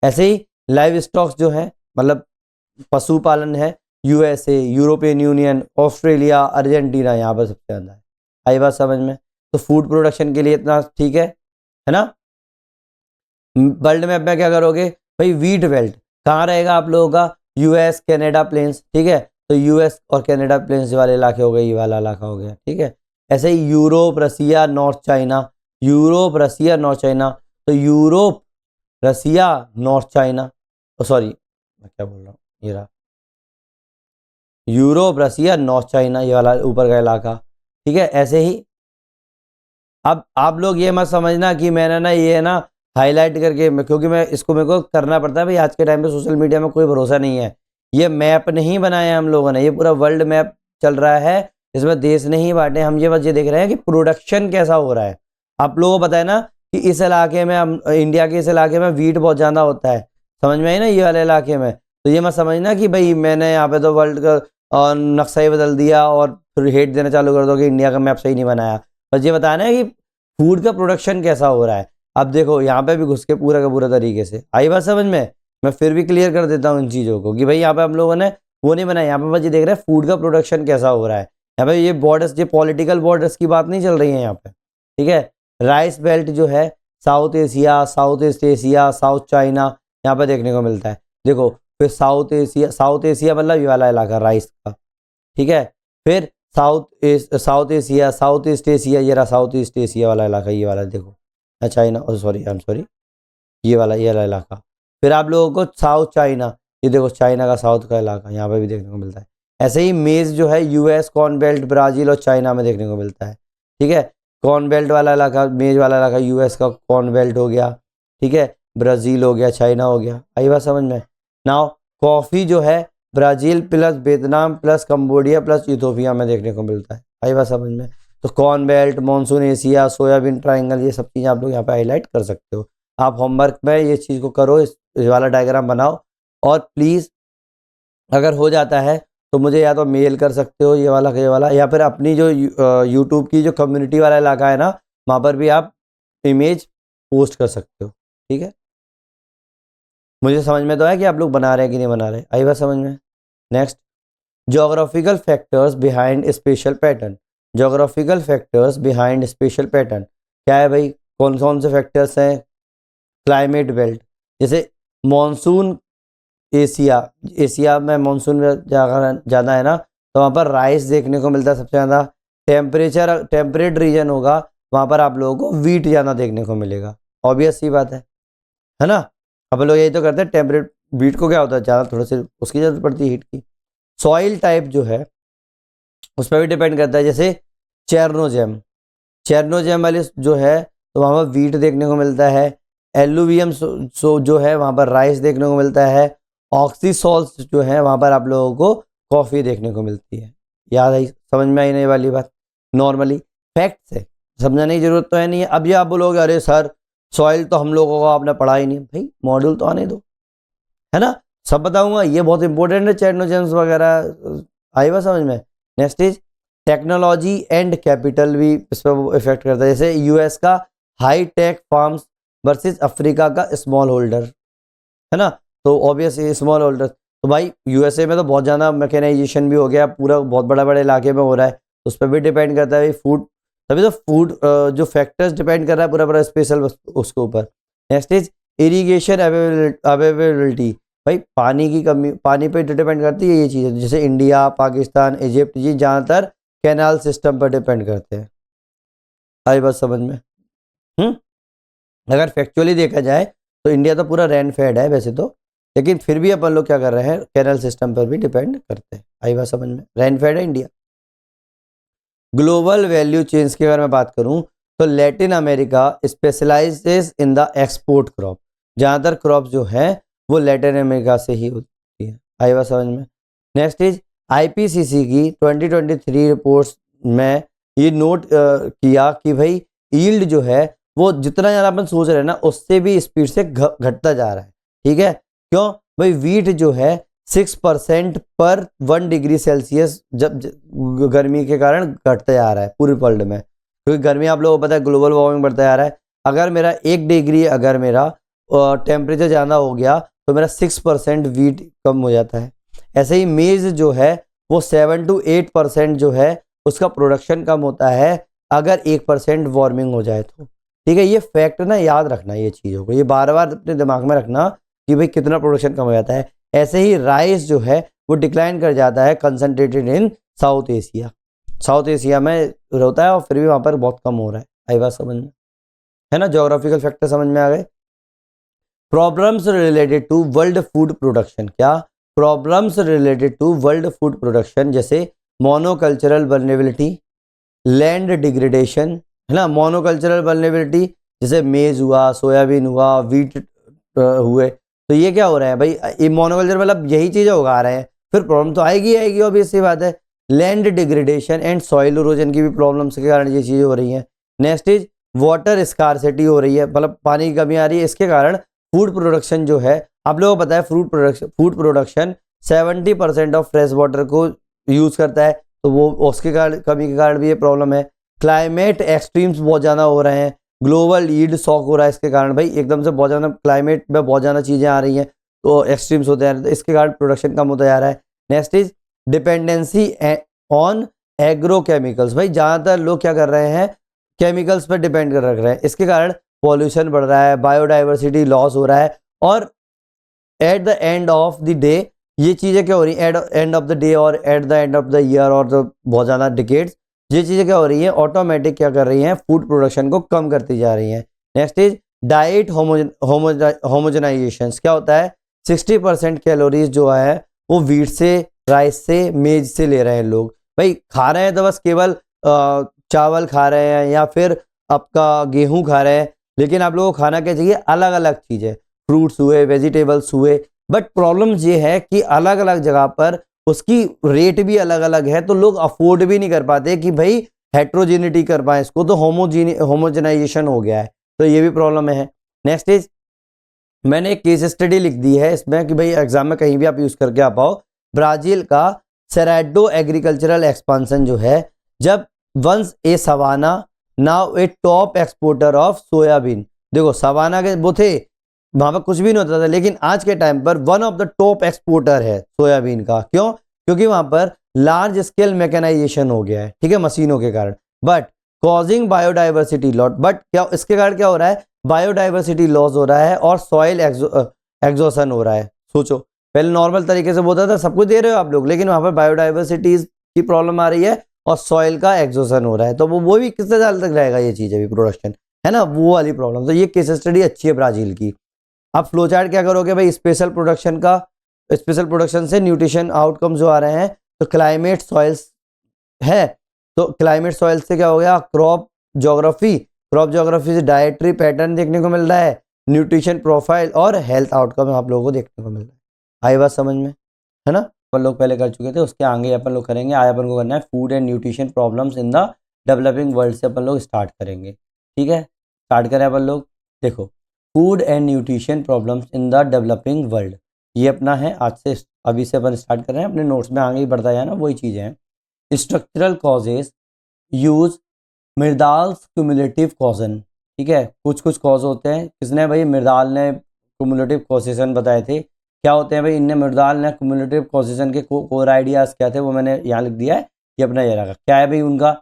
ऐसे ही लाइव स्टॉक्स जो है मतलब पशुपालन है, USA, European union, Australia, Argentina, यहाँ पर सबसे ज़्यादा है, आई बात समझ में? तो फूड प्रोडक्शन के लिए इतना ठीक है ना? वर्ल्ड मैप में क्या करोगे भाई? वीट बेल्ट कहाँ रहेगा आप लोगों का? यूएस, कनाडा प्लेन्स, ठीक है, तो यूएस और कनाडा प्लेन्स वाले इलाके हो गए, ये वाला इलाका हो गया, ठीक है। ऐसे ही यूरोप, रसिया, नॉर्थ चाइना, यूरोप, रसिया, नॉर्थ चाइना, तो यूरोप, रसिया, नॉर्थ चाइना, सॉरी मैं क्या बोल रहा हूँ, ये रहा यूरोप, रसिया, नॉर्थ चाइना, ये वाला ऊपर का इलाका, ठीक है। ऐसे ही अब आप लोग ये मत समझना कि मैंने ना ये ना हाईलाइट करके क्योंकि मैं इसको मेरे को करना पड़ता है भाई, आज के टाइम पे सोशल मीडिया में कोई भरोसा नहीं है। ये मैप नहीं बनाया हम लोगों ने, ये पूरा वर्ल्ड मैप चल रहा है, इसमें देश नहीं बांटे, हम ये बस ये देख रहे हैं कि प्रोडक्शन कैसा हो रहा है। आप लोगों को पता है ना कि इस इलाके में इंडिया के इस इलाके में वीट बहुत ज़्यादा होता है, समझ में आई ना, ये वाले इलाके में। तो ये मत समझना कि भाई मैंने यहाँ पे तो वर्ल्ड का नक्शा ही बदल दिया और फिर हेट देना चालू कर दो कि इंडिया का मैप सही नहीं बनाया। बस ये बताना है कि फूड का प्रोडक्शन कैसा हो रहा है। अब देखो यहाँ पे भी घुस के पूरा का पूरा तरीके से आई बात समझ में? मैं फिर भी क्लियर कर देता हूँ इन चीज़ों को कि भाई यहाँ पे हम लोगों ने वो नहीं बनाया, यहाँ पे बस ये देख रहे हैं फूड का प्रोडक्शन कैसा हो रहा है। यहाँ पे ये बॉर्डर्स, ये पॉलिटिकल बॉर्डर्स की बात नहीं चल रही है यहाँ पे, ठीक है। राइस बेल्ट जो है south Asia, south east Asia, south China, यहाँ पे देखने को मिलता है। देखो फिर साउथ एशिया मतलब ये वाला इलाका राइस का, ठीक है। फिर south Asia, south east Asia, ये रहा साउथ ईस्ट एशिया वाला इलाका, ये वाला देखो, China, sorry I am sorry, ये वाला इलाका। फिर आप लोगों को साउथ चाइना, ये देखो चाइना का साउथ का इलाका, यहाँ पे भी देखने को मिलता है। ऐसे ही मेज जो है यूएस, कॉर्न बेल्ट, ब्राज़ील और चाइना में देखने को मिलता है, ठीक है। कॉर्न बेल्ट वाला इलाका, मेज वाला इलाका यूएस का कॉर्न बेल्ट हो गया, ठीक है, ब्राज़ील हो गया, चाइना हो गया, आई बात समझ में? नाउ कॉफ़ी जो है Brazil plus Vietnam plus Cambodia plus Ethiopia में देखने को मिलता है, आई बात समझ में? तो corn belt, monsoon Asia, soybean triangle, ये सब चीज़ें आप लोग यहाँ पे हाईलाइट कर सकते हो। आप होमवर्क में ये चीज़ को करो, इस वाला डायग्राम बनाओ, और प्लीज़ अगर हो जाता है तो मुझे या तो मेल कर सकते हो ये वाला, या फिर अपनी जो यूट्यूब की जो कम्युनिटी वाला इलाका है ना, वहाँ पर भी आप इमेज पोस्ट कर सकते हो, ठीक है। मुझे समझ में तो है कि आप लोग बना रहे हैं कि नहीं बना रहे, आई बात समझ में? Next, geographical factors behind special pattern. Geographical factors behind special pattern क्या है भाई? कौन कौन से फैक्टर्स हैं? क्लाइमेट बेल्ट, जैसे मॉनसून एशिया, एशिया में मानसून ज़्यादा है ना, तो वहाँ पर राइस देखने को मिलता है सबसे ज़्यादा। टेम्परेट रीजन होगा वहाँ पर आप लोगों को वीट ज़्यादा देखने को मिलेगा, ऑब्वियस सी बात है ना। अब लोग यही तो करते हैं, टेम्परेट वीट को क्या होता है ज़्यादा, थोड़ा सी उसकी ज़रूरत पड़ती है हीट की। सॉइल टाइप जो है उस पर भी डिपेंड करता है, जैसे चेरनोजेम वाली जो है तो वहाँ पर वीट देखने को मिलता है। एलुवियम जो है वहाँ पर राइस देखने को मिलता है। ऑक्सीसॉल्स जो है वहाँ पर आप लोगों को कॉफ़ी देखने को मिलती है। याद आई, समझ में आई नहीं वाली बात? नॉर्मली फैक्ट्स है, समझाने की जरूरत तो है नहीं है। अब ये आप बोलोगे अरे सर सॉइल तो हम लोगों को आपने पढ़ा ही नहीं, भाई मॉड्यूल तो आने दो, है ना, सब बताऊंगा, ये बहुत इंपॉर्टेंट है चेरनोजेम्स वगैरह, आई बात समझ में? Next is technology and capital भी इस पर इफेक्ट करता है, जैसे यूएस का high tech farms versus Africa का स्मॉल होल्डर, है ना। तो ऑब्वियस स्मॉल होल्डर, तो भाई यूएसए में तो बहुत ज़्यादा मैकेनाइजेशन भी हो गया, पूरा बहुत बड़ा बड़े इलाके में हो रहा है, उस पर भी डिपेंड करता है भाई फूड, तभी तो फूड जो फैक्टर्स डिपेंड कर रहा है पूरा पूरा स्पेशल उसके ऊपर। नेक्स्ट इज इरिगेशन अवेलेबिलिटी, भाई पानी की कमी, पानी पे डिपेंड करती है ये चीज़ें, जैसे इंडिया, पाकिस्तान, इजिप्ट, ये ज़्यादातर कैनाल सिस्टम पर डिपेंड करते हैं। आई बात समझ में? अगर फैक्चुअली देखा जाए तो इंडिया तो पूरा रेन फेड है वैसे तो, लेकिन फिर भी अपन लोग क्या कर रहे हैं, कैनाल सिस्टम पर भी डिपेंड करते हैं। आई बात समझ में? रेन फेड है इंडिया। ग्लोबल वैल्यू चेन्स की अगर मैं बात करूं तो Latin America specialises in the export crop, ज़्यादातर क्रॉप जो है वो लैटिन अमेरिका से ही होती है। आई बात समझ में? नेक्स्ट इज आईपीसीसी की 2023 रिपोर्ट्स में ये नोट किया कि भाई यील्ड जो है वो जितना ज़्यादा अपन सोच रहे हैं ना उससे भी स्पीड से घटता जा रहा है। ठीक है, क्यों भाई? वीट जो है 6% पर 1 डिग्री सेल्सियस जब गर्मी के कारण घटता जा रहा है पूरे वर्ल्ड में, क्योंकि गर्मी आप लोगों को पता है ग्लोबल वार्मिंग बढ़ता जा रहा है। अगर मेरा 1 डिग्री अगर मेरा टेम्परेचर ज़्यादा हो गया तो मेरा 6% वीट कम हो जाता है। ऐसे ही मेज़ जो है वो 7 to 8% जो है उसका प्रोडक्शन कम होता है अगर 1% वार्मिंग हो जाए तो। ठीक है, ये फैक्ट ना याद रखना, ये चीज़ों को ये बार बार अपने दिमाग में रखना कि भाई कितना प्रोडक्शन कम हो जाता है। ऐसे ही राइस जो है वो डिक्लाइन कर जाता है कंसंट्रेटेड इन साउथ एशिया, साउथ एशिया में होता है और फिर भी वहाँ पर बहुत कम हो रहा है। आई बात समझ में? है ना, ज्योग्राफिकल फैक्टर समझ में आ गए। Problems related to world food production, क्या problems related to world food production, जैसे मोनोकल्चरल वल्नरेबिलिटी, लैंड डिग्रेडेशन, है ना, मोनोकल्चरल वल्नरेबिलिटी जैसे मेज हुआ, सोयाबीन हुआ, वीट हुए, तो ये क्या हो रहा है भाई, ये मोनोकल्चर मतलब यही चीज़ें उगा रहे हैं, फिर प्रॉब्लम तो आएगी आएगी, ऑब्वियस सी बात है। Land degradation and soil erosion की भी प्रॉब्लम्स के कारण ये चीज़ें हो रही हैं। नेक्स्ट इज वाटर स्कार्सिटी हो रही है, मतलब पानी की कमी आ रही है, इसके कारण फूड प्रोडक्शन जो है, आप लोगों को पता है food production 70% of fresh water को यूज़ करता है, तो वो उसके कारण कमी के कारण भी ये प्रॉब्लम है। क्लाइमेट एक्सट्रीम्स बहुत ज़्यादा हो रहे हैं, ग्लोबल यील्ड शॉक हो रहा है इसके कारण, भाई एकदम से बहुत ज़्यादा क्लाइमेट में बहुत ज़्यादा चीज़ें आ रही हैं तो एक्सट्रीम्स होते हैं, तो इसके कारण प्रोडक्शन कम होता जा रहा है। Next is dependency on agrochemicals, भाई ज़्यादातर लोग क्या कर रहे हैं, केमिकल्स पर डिपेंड कर रख रहे हैं, इसके कारण पॉल्यूशन बढ़ रहा है, बायोडाइवर्सिटी लॉस हो रहा है, और at the end of the day ये चीज़ें क्या हो रही है, at end of the day और at the end of the year और बहुत ज़्यादा डिकेड्स, ये चीज़ें क्या हो रही हैं, ऑटोमेटिक क्या कर रही हैं, फूड प्रोडक्शन को कम करती जा रही हैं। नेक्स्ट इज डाइट होमोजेनाइजेशन, क्या होता है, 60% कैलोरीज जो है वो वीट से, राइस से, मेज से ले रहे हैं लोग, भाई खा रहे हैं तो बस केवल चावल खा रहे हैं या फिर आपका गेहूं खा रहे हैं, लेकिन आप लोगों को खाना क्या चाहिए, अलग अलग चीज़ें, फ्रूट्स हुए, वेजिटेबल्स हुए, बट प्रॉब्लम ये है कि अलग अलग जगह पर उसकी रेट भी अलग अलग है, तो लोग अफोर्ड भी नहीं कर पाते कि भाई हेट्रोजेनिटी कर पाए इसको, तो होमोजेनाइजेशन हो गया है, तो ये भी प्रॉब्लम है। नेक्स्ट इज मैंने एक केस स्टडी लिख दी है इसमें कि भाई एग्जाम में कहीं भी आप यूज करके आ पाओ, ब्राजील का सेराडो एग्रीकल्चरल एक्सपांसन जो है, जब once a savanna now a top exporter of soybean, देखो सवाना के वो थे वहां पर कुछ भी नहीं होता था, लेकिन आज के टाइम पर one of the top exporter है सोयाबीन का, क्यों, क्योंकि वहां पर लार्ज स्केल मैकेनाइजेशन हो गया है, ठीक है, मशीनों के कारण, but causing biodiversity loss, but क्या इसके कारण क्या हो रहा है, बायोडाइवर्सिटी लॉस हो रहा है और सॉइल एग्जॉशन हो रहा है। सोचो पहले नॉर्मल तरीके से होता था, सब कुछ दे रहे हो आप लोग, लेकिन वहां पर बायोडाइवर्सिटी की प्रॉब्लम आ रही है और सॉइल का एग्जॉशन हो रहा है, तो वो भी कितने साल तक रहेगा ये चीज़ अभी प्रोडक्शन, है ना, वो वाली प्रॉब्लम। तो ये केस स्टडी अच्छी है ब्राजील की। आप फ्लो चार्ट क्या करोगे भाई, स्पेशल प्रोडक्शन से न्यूट्रिशन आउटकम्स जो आ रहे हैं, तो क्लाइमेट सॉइल्स है, तो क्लाइमेट सॉइल्स से क्या हो गया, क्रॉप ज्योग्राफी से डाइटरी पैटर्न देखने को मिल रहा है, न्यूट्रिशन प्रोफाइल और हेल्थ आउटकम आप लोगों को देखने को मिल रहा है। आई बात समझ में, है ना, अपन लोग पहले कर चुके थे, उसके आगे अपन लोग करेंगे। आज अपन को करना है food and nutrition problems in the developing world से अपन लोग स्टार्ट करेंगे। ठीक है, स्टार्ट करें अपन लोग। देखो food and nutrition problems in the developing world, ये अपना है, आज से अभी से अपन स्टार्ट कर रहे हैं, अपने नोट्स में आगे ही बढ़ता जाए ना, वही चीज़ें हैं। स्ट्रक्चरल कॉजेज यूज मिर्दाल्स क्यूमुलेटिव कॉजन, ठीक है, कुछ कॉज होते हैं, किसने भाई, मिर्दाल ने क्यूमुलेटिव कॉजेशन बताए थे, क्या होते हैं भाई, इनने मिर्दाल ने क्यूमुलेटिव कॉजेशन के कोर आइडियाज़ क्या थे वो मैंने यहाँ लिख दिया है, ये अपना ये रखा। क्या है भाई उनका?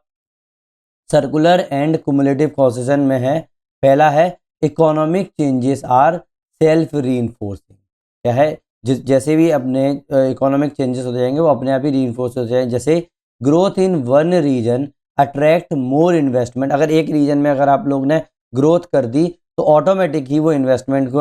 सर्कुलर एंड कुमुलेटिव कॉजेशन में है। पहला है economic changes are self reinforcing. क्या है? जैसे भी अपने इकोनॉमिक चेंजेस हो जाएंगे वो अपने आप ही रीइंफोर्स हो जाएंगे। जैसे growth in one region attract more investment. अगर एक रीजन में अगर आप लोग ने ग्रोथ कर दी तो ऑटोमेटिक ही वो इन्वेस्टमेंट को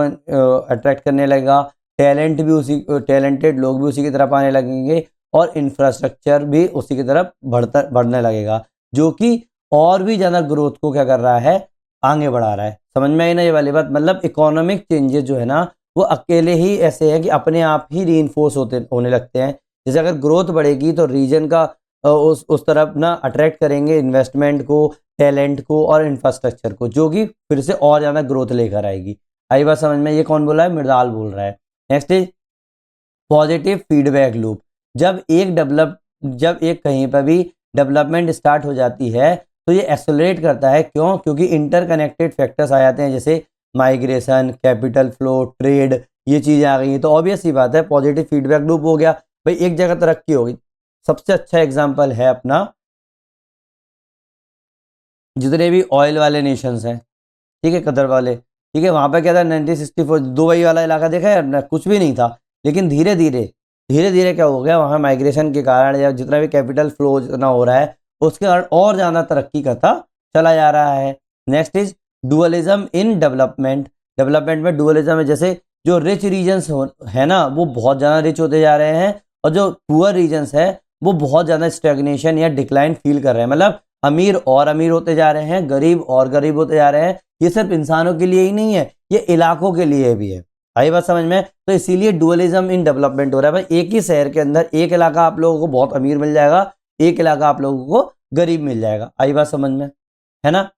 अट्रैक्ट करने लगेगा। टैलेंटेड लोग भी उसी की तरफ आने लगेंगे और इंफ्रास्ट्रक्चर भी उसी की तरफ बढ़ने लगेगा, जो कि और भी ज़्यादा ग्रोथ को क्या कर रहा है? आगे बढ़ा रहा है। समझ में आई ना ये वाली बात? मतलब इकोनॉमिक चेंजेस जो है ना वो अकेले ही ऐसे है कि अपने आप ही रीइंफोर्स होने लगते हैं। जैसे अगर ग्रोथ बढ़ेगी तो रीजन का उस तरफ ना अट्रैक्ट करेंगे इन्वेस्टमेंट को, टैलेंट को और इंफ्रास्ट्रक्चर को, जो कि फिर से और ज़्यादा ग्रोथ लेकर आएगी। आई बात समझ में? ये कौन बोला है? मृणाल बोल रहा है। Next is positive feedback loop. जब एक कहीं पर भी डेवलपमेंट स्टार्ट हो जाती है तो ये एक्सेलरेट करता है। क्यों? क्योंकि इंटरकनेक्टेड फैक्टर्स आ जाते हैं, जैसे माइग्रेशन, कैपिटल फ्लो, ट्रेड, ये चीज़ें आ गई हैं। तो ऑब्वियस सी बात है पॉजिटिव फीडबैक लूप हो गया भाई, एक जगह तरक्की होगी। सबसे अच्छा एग्जांपल है अपना जितने भी ऑयल वाले नेशंस हैं, ठीक है, कतर वाले, ठीक है, वहाँ पर क्या था 1964 दुबई वाला इलाका देखा है ना, कुछ भी नहीं था। लेकिन धीरे धीरे क्या हो गया, वहाँ माइग्रेशन के कारण या जितना भी कैपिटल फ्लो जितना हो रहा है उसके कारण और ज़्यादा तरक्की करता चला जा रहा है। Next is dualism in development. Development में डुअलिज्म है, जैसे जो रिच रीजन्स है ना वो बहुत ज़्यादा रिच होते जा रहे हैं और जो पुअर रीजन्स है वो बहुत ज़्यादा स्टेगनेशन या डिक्लाइन फील कर रहे हैं। मतलब अमीर और अमीर होते जा रहे हैं, गरीब और गरीब होते जा रहे हैं। ये सिर्फ इंसानों के लिए ही नहीं है, ये इलाकों के लिए भी है। आई बात समझ में? तो इसीलिए डुअलिज्म इन डेवलपमेंट हो रहा है भाई। एक ही शहर के अंदर एक इलाका आप लोगों को बहुत अमीर मिल जाएगा, एक इलाका आप लोगों को गरीब मिल जाएगा। आई बात समझ में? है ना?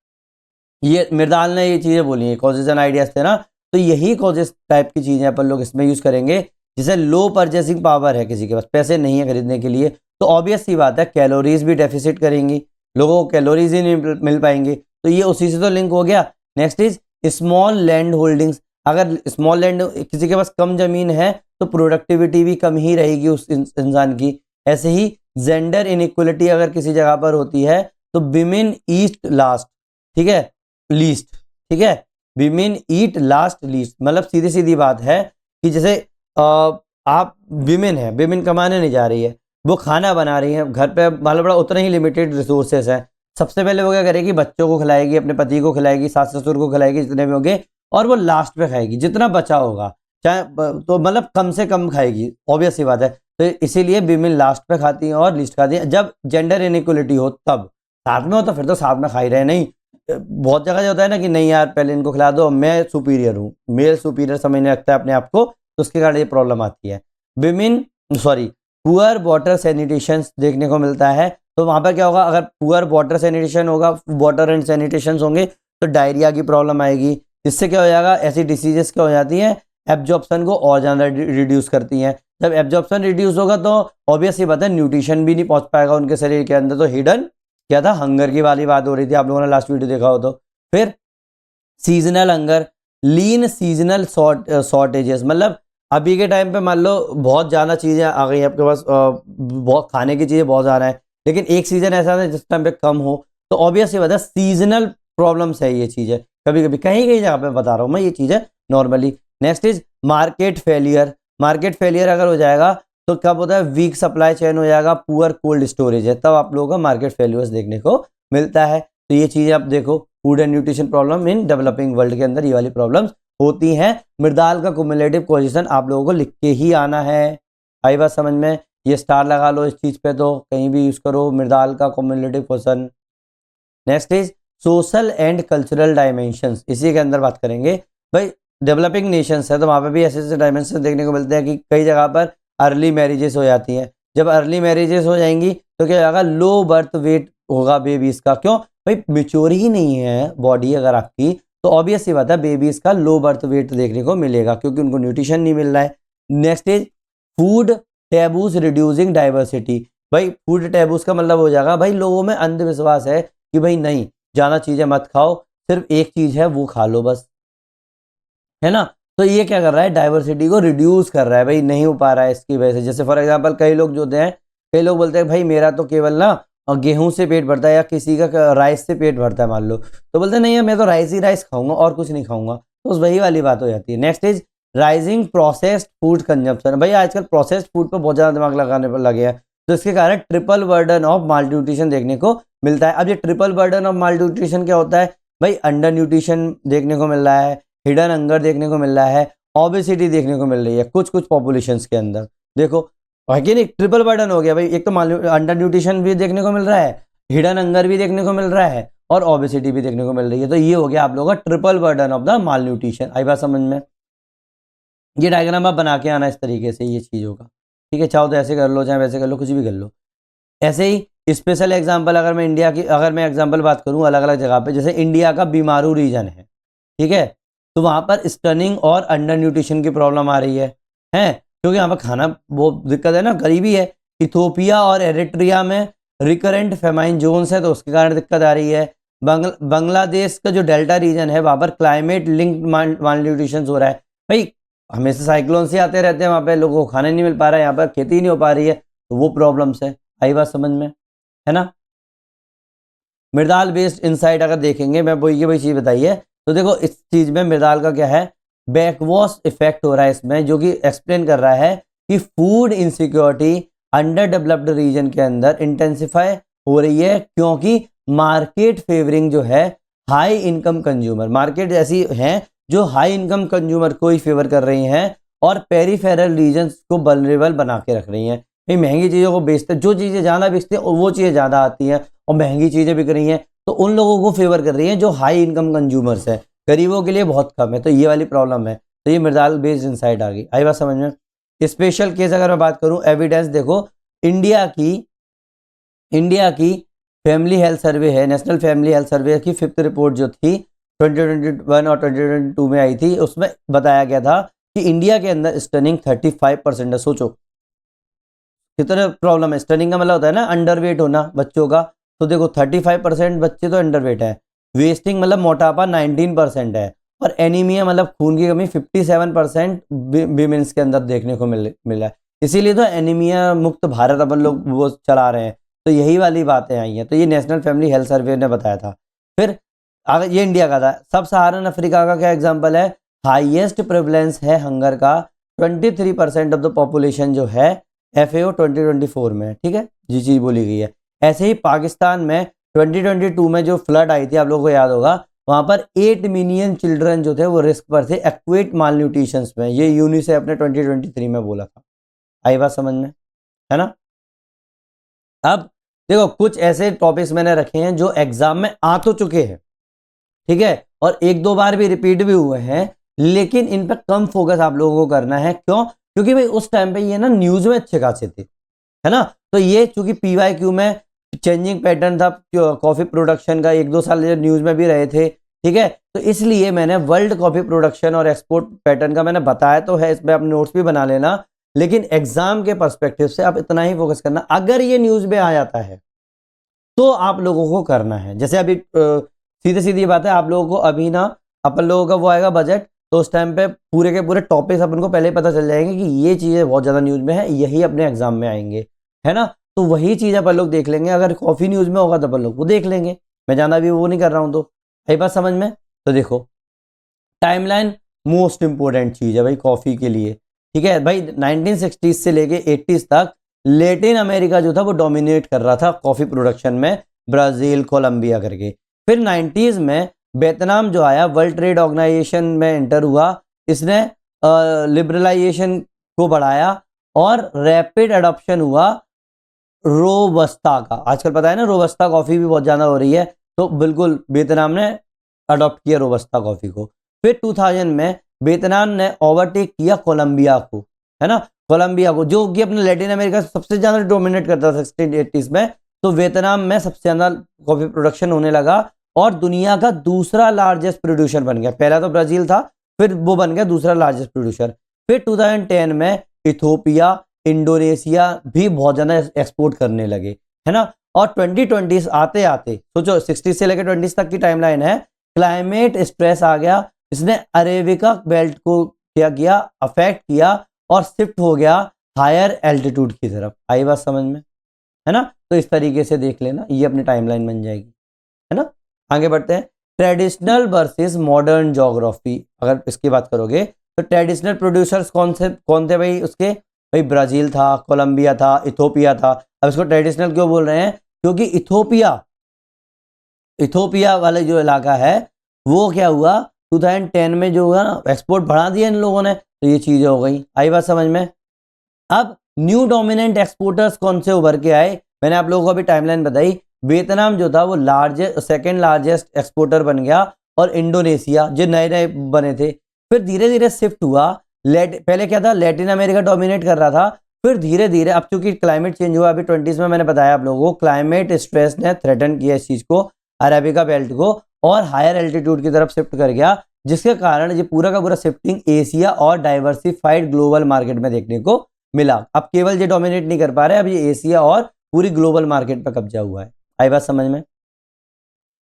ये मृणाल ने ये चीज़ें बोली हैं, कॉजेज एंड आइडियाज थे ना, तो यही कॉजेज टाइप की चीज़ें अपन लोग इसमें यूज़ करेंगे। जैसे लो परचेसिंग पावर है, किसी के पास पैसे नहीं है खरीदने के लिए, तो ऑब्वियस सी बात है कैलोरीज भी डेफिसिट करेंगी, लोगों को कैलोरीज ही नहीं मिल पाएंगी, तो ये उसी से तो लिंक हो गया। Next is small land holdings. अगर स्मॉल लैंड किसी के पास कम जमीन है तो प्रोडक्टिविटी भी कम ही रहेगी उस इंसान की। ऐसे ही जेंडर इनइक्वलिटी अगर किसी जगह पर होती है तो विमेन ईस्ट लास्ट, ठीक है, लीस्ट, ठीक है, विमेन ईट लास्ट लीस्ट। मतलब सीधी सीधी बात है कि जैसे आप विमेन है, विमेन कमाने नहीं जा रही है, वो खाना बना रही है घर पे, मतलब बड़ा उतना ही लिमिटेड रिसोर्सेस है। सबसे पहले वो क्या करेगी, बच्चों को खिलाएगी, अपने पति को खिलाएगी, सास ससुर को खिलाएगी, जितने भी होंगे, और वो लास्ट पे खाएगी जितना बचा होगा, चाहे तो मतलब कम से कम खाएगी, ऑब्वियस सी बात है। तो इसीलिए विमेन लास्ट पे खाती हैं और लिस्ट खाती हैं। जब जेंडर इनइक्वलिटी हो तब, साथ में हो तो फिर तो साथ में खा ही रहे। नहीं, बहुत जगह होता है ना कि नहीं यार पहले इनको खिला दो, मैं सुपीरियर हूँ, मेल सुपीरियर समझने लगता है अपने आप को, तो उसके कारण ये प्रॉब्लम आती है। Women sorry poor water sanitation देखने को मिलता है। तो वहाँ पर क्या होगा, अगर पुअर वाटर सैनिटेशन होगा, वाटर एंड सैनिटेशन होंगे तो डायरिया की प्रॉब्लम आएगी। इससे क्या हो जाएगा, ऐसी डिसीजेस क्या हो जाती हैं, एब्जॉर्प्शन को और ज़्यादा रिड्यूस करती हैं। जब एब्जॉर्प्शन रिड्यूस होगा तो ऑब्वियस ही बात है न्यूट्रिशन भी नहीं पहुंच पाएगा उनके शरीर के अंदर। तो हिडन क्या था, हंगर की वाली बात हो रही थी, आप लोगों ने लास्ट वीडियो देखा हो तो। फिर सीजनल हंगर, लीन सीजनल शॉर्टेजेस, मतलब अभी के टाइम पे मान लो बहुत ज़्यादा चीज़ें आ गई हैं आपके पास, बहुत खाने की चीज़ें बहुत ज़्यादा है, लेकिन एक सीज़न ऐसा है जिस टाइम पे कम हो, तो ऑब्वियस ये बात है सीजनल प्रॉब्लम्स है ये चीज़ है। कभी कभी कहीं कहीं जगह पे बता रहा हूँ मैं ये चीज़ है normally. Next is market failure. Market failure अगर हो जाएगा तो कब होता है, वीक सप्लाई चेन हो जाएगा, पुअर कोल्ड स्टोरेज है, तब आप लोगों को मार्केट फेलियर्स देखने को मिलता है। तो ये चीज़ें आप देखो, food and nutrition problem in developing world के अंदर ये वाली प्रॉब्लम्स होती हैं। मृदाल का कुमुलेटिव कोएफिशिएंट आप लोगों को लिख के ही आना है। आई बात समझ में? ये स्टार लगा लो इस चीज़ पे, तो कहीं भी यूज़ करो मृदाल का cumulative coefficient. Next is social and cultural dimensions, इसी के अंदर बात करेंगे भाई। डेवलपिंग नेशंस है तो वहाँ पे भी ऐसे ऐसे डायमेंशन देखने को मिलते हैं कि कई जगह पर अर्ली मैरिजेस हो जाती हैं। जब अर्ली मैरिजेस हो जाएंगी तो क्या होगा, लो बर्थ वेट होगा बेबीज का। क्यों भाई, मेच्योर ही नहीं है बॉडी अगर आपकी, तो ऑब्वियस सी बात है बेबीज का लो बर्थ वेट देखने को मिलेगा, क्योंकि उनको न्यूट्रिशन नहीं मिल रहा है। Next is food taboos reducing diversity. भाई फूड टैबूज का मतलब हो जाएगा भाई लोगों में अंधविश्वास है कि भाई नहीं ज़्यादा चीज़ें मत खाओ, सिर्फ एक चीज़ है वो खा लो बस, है ना। तो ये क्या कर रहा है, डाइवर्सिटी को रिड्यूस कर रहा है भाई, नहीं हो पा रहा है इसकी वजह से। जैसे फॉर एग्जांपल कई लोग जो होते हैं कई लोग बोलते हैं भाई मेरा तो केवल ना गेहूं से पेट भरता है या किसी का राइस से पेट भरता है मान लो, तो बोलते हैं नहीं है मैं तो राइस ही राइस खाऊंगा और कुछ नहीं खाऊंगा, तो वही वाली बात हो जाती है। Next is rising processed food consumption. भाई आजकल प्रोसेस्ड फूड पर बहुत ज़्यादा दिमाग लगाने पर लगे हैं, तो इसके कारण triple burden of mall nutrition देखने को मिलता है। अब ये triple burden of mall nutrition क्या होता है भाई, अंडर न्यूट्रिशन देखने को मिल रहा है, हिडन हंगर देखने को मिल रहा है, ओबेसिटी देखने को मिल रही है कुछ कुछ पॉपुलेशंस के अंदर। देखो है कि नहीं, ट्रिपल बर्डन हो गया भाई, एक तो अंडर न्यूट्रिशन भी देखने को मिल रहा है, हिडन हंगर भी देखने को मिल रहा है और ओबेसिटी भी देखने को मिल रही है। तो ये हो गया आप लोगों का triple burden of the malnutrition. आई बात समझ में? ये डायग्राम आप बना के आना इस तरीके से ये चीज़ होगा, ठीक है। चाहो तो ऐसे कर लो चाहे वैसे कर लो, कुछ भी कर लो। ऐसे ही स्पेशल एग्जाम्पल अगर मैं इंडिया की अगर मैं एग्जाम्पल बात करूँ अलग अलग जगह पे, जैसे इंडिया का बीमारू रीजन है, ठीक है, तो वहाँ पर स्टनिंग और अंडर न्यूट्रिशन की प्रॉब्लम आ रही है क्योंकि यहाँ पर खाना वो दिक्कत है ना, गरीबी है। इथोपिया और एरिट्रिया में रिकरेंट फेमाइन जोन्स है, तो उसके कारण दिक्कत आ रही है। बांग्लादेश का जो डेल्टा रीजन है वहाँ पर क्लाइमेट लिंक्ड माल न्यूट्रिशन हो रहा है। भाई हमेशा साइक्लोन से आते रहते हैं, वहाँ पे लोगों को खाना नहीं मिल पा रहा है, यहाँ पर खेती ही नहीं हो पा रही है, तो वो प्रॉब्लम्स है। आई बात समझ में, है ना। मृदाल बेस्ड इंसाइट अगर देखेंगे, मैं वही चीज़ बताई है, तो देखो इस चीज़ में मृदाल का क्या है, बैकवॉश इफेक्ट हो रहा है इसमें, जो कि एक्सप्लेन कर रहा है कि food insecurity underdeveloped region के अंदर इंटेंसिफाई हो रही है, क्योंकि मार्केट फेवरिंग जो है हाई इनकम कंज्यूमर, मार्केट ऐसी है जो हाई इनकम कंज्यूमर को ही फेवर कर रही हैं और पेरिफेरल रीजन्स को वल्नरेबल बना के रख रही हैं। भाई महंगी चीज़ों को बेचते, जो चीज़ें ज़्यादा बेचती हैं वो चीज़ें ज़्यादा आती हैं और महंगी चीज़ें बिक रही हैं, तो उन लोगों को फेवर कर रही हैं जो हाई इनकम कंज्यूमर्स हैं, गरीबों के लिए बहुत कम है। तो ये वाली प्रॉब्लम है, तो ये मृदाल बेस्ड इंसाइट आ गई। आई बात समझ में। स्पेशल केस अगर मैं बात करूं, एविडेंस देखो, इंडिया की फैमिली हेल्थ सर्वे है, नेशनल फैमिली हेल्थ सर्वे की 5th रिपोर्ट जो थी 2021 और 2022 में आई थी, उसमें बताया गया था कि इंडिया के अंदर स्टनिंग 35% है। सोचो कितना प्रॉब्लम है। स्टनिंग का मतलब होता है ना अंडरवेट होना बच्चों का, तो देखो 35% बच्चे तो अंडरवेट है। वेस्टिंग मतलब मोटापा 19% है, और एनीमिया मतलब खून की कमी 57% विमेंस के अंदर देखने को मिला है। इसीलिए तो एनीमिया मुक्त भारत अपन लोग वो चला रहे हैं, तो यही वाली बातें आई हैं। तो ये नेशनल फैमिली हेल्थ सर्वे ने बताया था। फिर अगर ये इंडिया का था, सब सहारन अफ्रीका का क्या एग्जाम्पल है, हाईएस्ट प्रेवलेंस है हंगर का, 23% ऑफ द पॉपुलेशन जो है FAO 2024 में, ठीक है, जी चीज बोली गई है। ऐसे ही पाकिस्तान में 2022 में जो फ्लड आई थी आप लोगों को याद होगा, वहां पर 8 मिलियन चिल्ड्रन जो थे वो रिस्क पर थे एक्यूट माल न्यूट्रिशन में। ये यूनिसेफ ने 2023 में बोला था। आई बात समझ में, है ना। अब देखो कुछ ऐसे टॉपिक्स मैंने रखे हैं जो एग्जाम में आ तो चुके हैं, ठीक है, और एक दो बार भी रिपीट भी हुए हैं, लेकिन इन पर कम फोकस आप लोगों को करना है। क्यों? क्योंकि भाई उस टाइम पे ये ना न्यूज में अच्छे खासे थे, है ना। तो ये चूंकि PYQ में चेंजिंग पैटर्न था कॉफी प्रोडक्शन का, 1-2 साल न्यूज में भी रहे थे, ठीक है, तो इसलिए मैंने वर्ल्ड कॉफी प्रोडक्शन और एक्सपोर्ट पैटर्न का मैंने बताया तो है, इसमें आप नोट्स भी बना लेना, लेकिन एग्जाम के पर्सपेक्टिव से आप इतना ही फोकस करना। अगर ये न्यूज में आ जाता है तो आप लोगों को करना है, जैसे अभी सीधी सीधी बात है, आप लोगों को अभी ना अपन लोगों का वो आएगा बजट, तो उस टाइम पे पूरे के पूरे टॉपिक्स अपन को पहले ही पता चल जाएंगे कि ये चीज़ें बहुत ज़्यादा न्यूज़ में है, यही अपने एग्जाम में आएंगे, है ना। तो वही चीज़ अपन लोग देख लेंगे। अगर कॉफ़ी न्यूज़ में होगा तो अपन लोग वो देख लेंगे, मैं ज़्यादा भी वो नहीं कर रहा हूँ। तो यही बात समझ में। तो देखो टाइमलाइन मोस्ट इंपॉर्टेंट चीज़ है भाई कॉफ़ी के लिए, ठीक है भाई। 1960s से लेके 80s तक लेटिन अमेरिका जो था वो डोमिनेट कर रहा था कॉफ़ी प्रोडक्शन में, ब्राज़ील, कोलंबिया करके। फिर 90s में वियतनाम जो आया, वर्ल्ड ट्रेड ऑर्गेनाइजेशन में एंटर हुआ, इसने लिबरलाइजेशन को बढ़ाया और रैपिड एडॉप्शन हुआ रोबस्टा का। आजकल पता है ना रोबस्टा कॉफ़ी भी बहुत ज़्यादा हो रही है, तो बिल्कुल वियतनाम ने अडॉप्ट किया रोबस्टा कॉफ़ी को। फिर 2000 में वियतनाम ने ओवरटेक किया कोलंबिया को, है ना, कोलंबिया को जो कि अपने लैटिन अमेरिका सबसे ज़्यादा डोमिनेट करता था 1680s में। तो वियतनाम में सबसे ज़्यादा कॉफ़ी प्रोडक्शन होने लगा और दुनिया का दूसरा लार्जेस्ट प्रोड्यूसर बन गया। पहला तो ब्राज़ील था, फिर वो बन गया दूसरा लार्जेस्ट प्रोड्यूसर। फिर 2010 में इथोपिया, इंडोनेशिया भी बहुत ज़्यादा एक्सपोर्ट करने लगे, है ना। और 2020 आते आते सोचो 60 से लेकर 20 तक की टाइमलाइन है, क्लाइमेट स्ट्रेस आ गया, इसने अरेबिका बेल्ट को क्या किया, अफेक्ट किया और शिफ्ट हो गया हायर एल्टीट्यूड की तरफ। आई बात समझ में। है ना। तो इस तरीके से देख लेना, ये अपनी टाइमलाइन बन जाएगी, है ना। आगे बढ़ते हैं, ट्रेडिशनल वर्सेस मॉडर्न ज्योग्राफी। अगर इसकी बात करोगे तो ट्रेडिशनल प्रोड्यूसर्स कौन थे भाई उसके, भाई ब्राजील था, कोलंबिया था, इथोपिया था। अब इसको ट्रेडिशनल क्यों बोल रहे हैं, क्योंकि इथोपिया वाला जो इलाका है वो क्या हुआ 2010 में जो हुआ ना, एक्सपोर्ट बढ़ा दिया इन लोगों ने, तो ये चीजें हो गई। आई बात समझ में। अब न्यू डोमिनेंट एक्सपोर्टर्स कौन से उभर के आए, मैंने आप लोगों को अभी टाइमलाइन बताई। वियतनाम जो था वो सेकंड लार्जेस्ट एक्सपोर्टर बन गया, और इंडोनेशिया जो नए नए बने थे। फिर धीरे धीरे शिफ्ट हुआ, पहले क्या था, लैटिन अमेरिका डोमिनेट कर रहा था। फिर धीरे धीरे अब चूंकि क्लाइमेट चेंज हुआ, अभी 20s में मैंने बताया आप लोगों को, क्लाइमेट स्ट्रेस ने थ्रेटन किया इस चीज को, अरेबिका बेल्ट को, और हायर एल्टीट्यूड की तरफ शिफ्ट कर गया, जिसके कारण ये पूरा का पूरा शिफ्टिंग एशिया और डाइवर्सिफाइड ग्लोबल मार्केट में देखने को मिला। अब केवल ये डोमिनेट नहीं कर पा रहे, अब ये एशिया और पूरी ग्लोबल मार्केट पर कब्जा हुआ है। आई बात समझ में।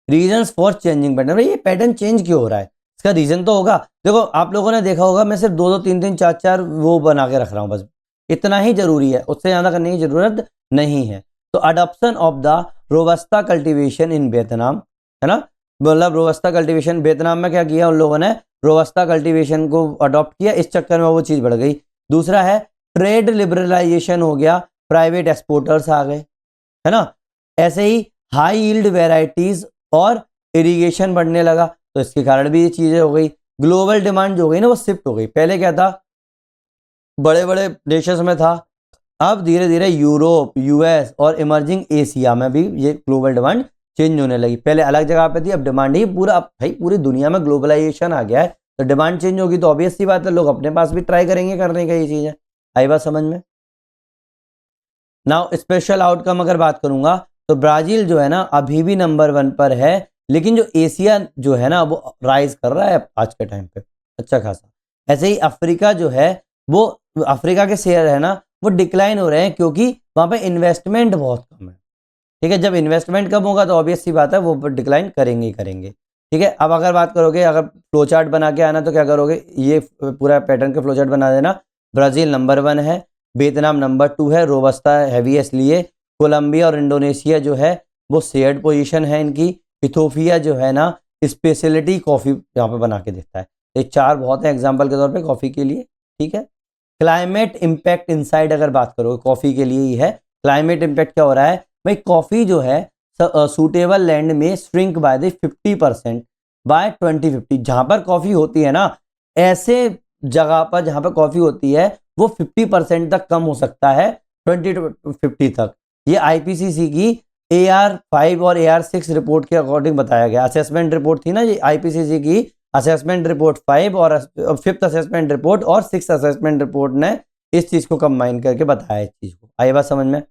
रीजंस फॉर चेंजिंग पैटर्न, ये पैटर्न चेंज क्यों हो रहा है, इसका रीजन तो होगा। देखो आप लोगों ने देखा होगा, मैं सिर्फ 2-2 3-3 4-4 वो बना के रख रहा हूं, बस इतना ही जरूरी है, उससे ज्यादा करने की जरूरत नहीं है। तो adoption of the robusta cultivation in Vietnam, है ना, मतलब रोबस्टा कल्टीवेशन वियतनाम में क्या किया उन लोगों ने, रोबस्टा कल्टीवेशन को अडॉप्ट किया, इस चक्कर में वो चीज बढ़ गई। दूसरा है ट्रेड लिबरलाइजेशन हो गया, प्राइवेट एक्सपोर्टर्स आ गए, है ना। ऐसे ही हाई यील्ड वेराइटीज और इरिगेशन बढ़ने लगा, तो इसके कारण भी ये चीजें हो गई। ग्लोबल डिमांड जो हो गई ना वो शिफ्ट हो गई, पहले क्या था बड़े बड़े देशों में था, अब धीरे धीरे यूरोप, यूएस और इमर्जिंग एशिया में भी ये ग्लोबल डिमांड चेंज होने लगी। पहले अलग जगह पे थी, अब डिमांड ही पूरा, भाई पूरी दुनिया में ग्लोबलाइजेशन आ गया है, तो डिमांड चेंज होगी तो ऑब्वियस सी बात है लोग अपने पास भी ट्राई करेंगे करने का, ये चीज है। आई बात समझ में। नाउ स्पेशल आउटकम अगर बात करूंगा तो ब्राजील जो है ना अभी भी नंबर 1 पर है, लेकिन जो एशिया जो है ना वो राइज कर रहा है आज के टाइम पे अच्छा खासा। ऐसे ही अफ्रीका जो है, वो अफ्रीका के शेयर है ना वो डिक्लाइन हो रहे हैं, क्योंकि वहां पे इन्वेस्टमेंट बहुत कम है। ठीक है, जब इन्वेस्टमेंट कम होगा तो ऑब्वियस सी बात है वो डिक्लाइन करेंगे ही करेंगे। ठीक है, अब अगर बात करोगे, अगर फ्लो चार्ट बना के आना तो क्या करोगे, ये पूरा पैटर्न का फ्लो चार्ट बना देना। ब्राजील नंबर 1 है, वियतनाम नंबर 2 है, रोबस्टा हैवी इसलिए, कोलंबिया और इंडोनेशिया जो है वो शेयर्ड पोजीशन है इनकी, इथोपिया जो है ना स्पेशलिटी कॉफी यहाँ पे बना के देता है। ये 4 बहुत है एग्जाम्पल के तौर पे कॉफी के लिए। ठीक है, क्लाइमेट इंपैक्ट इनसाइड अगर बात करो कॉफी के लिए ही है, क्लाइमेट इंपैक्ट क्या हो रहा है भाई, कॉफी जो है सूटेबल लैंड में श्रिंक बाय द 50% बाय 2050। जहां पर कॉफी होती है ना, ऐसे जगह पर जहां पर कॉफी होती है वो 50% तक कम हो सकता है 2050 तक। ये आईपीसीसी की AR5 और AR6 रिपोर्ट के अकॉर्डिंग बताया गया। असेसमेंट रिपोर्ट थी ना ये आईपीसीसी की, असेसमेंट रिपोर्ट 5 और 5th असेसमेंट रिपोर्ट और 6th असेसमेंट रिपोर्ट ने इस चीज को कंबाइन करके बताया इस चीज को। आई बात समझ में।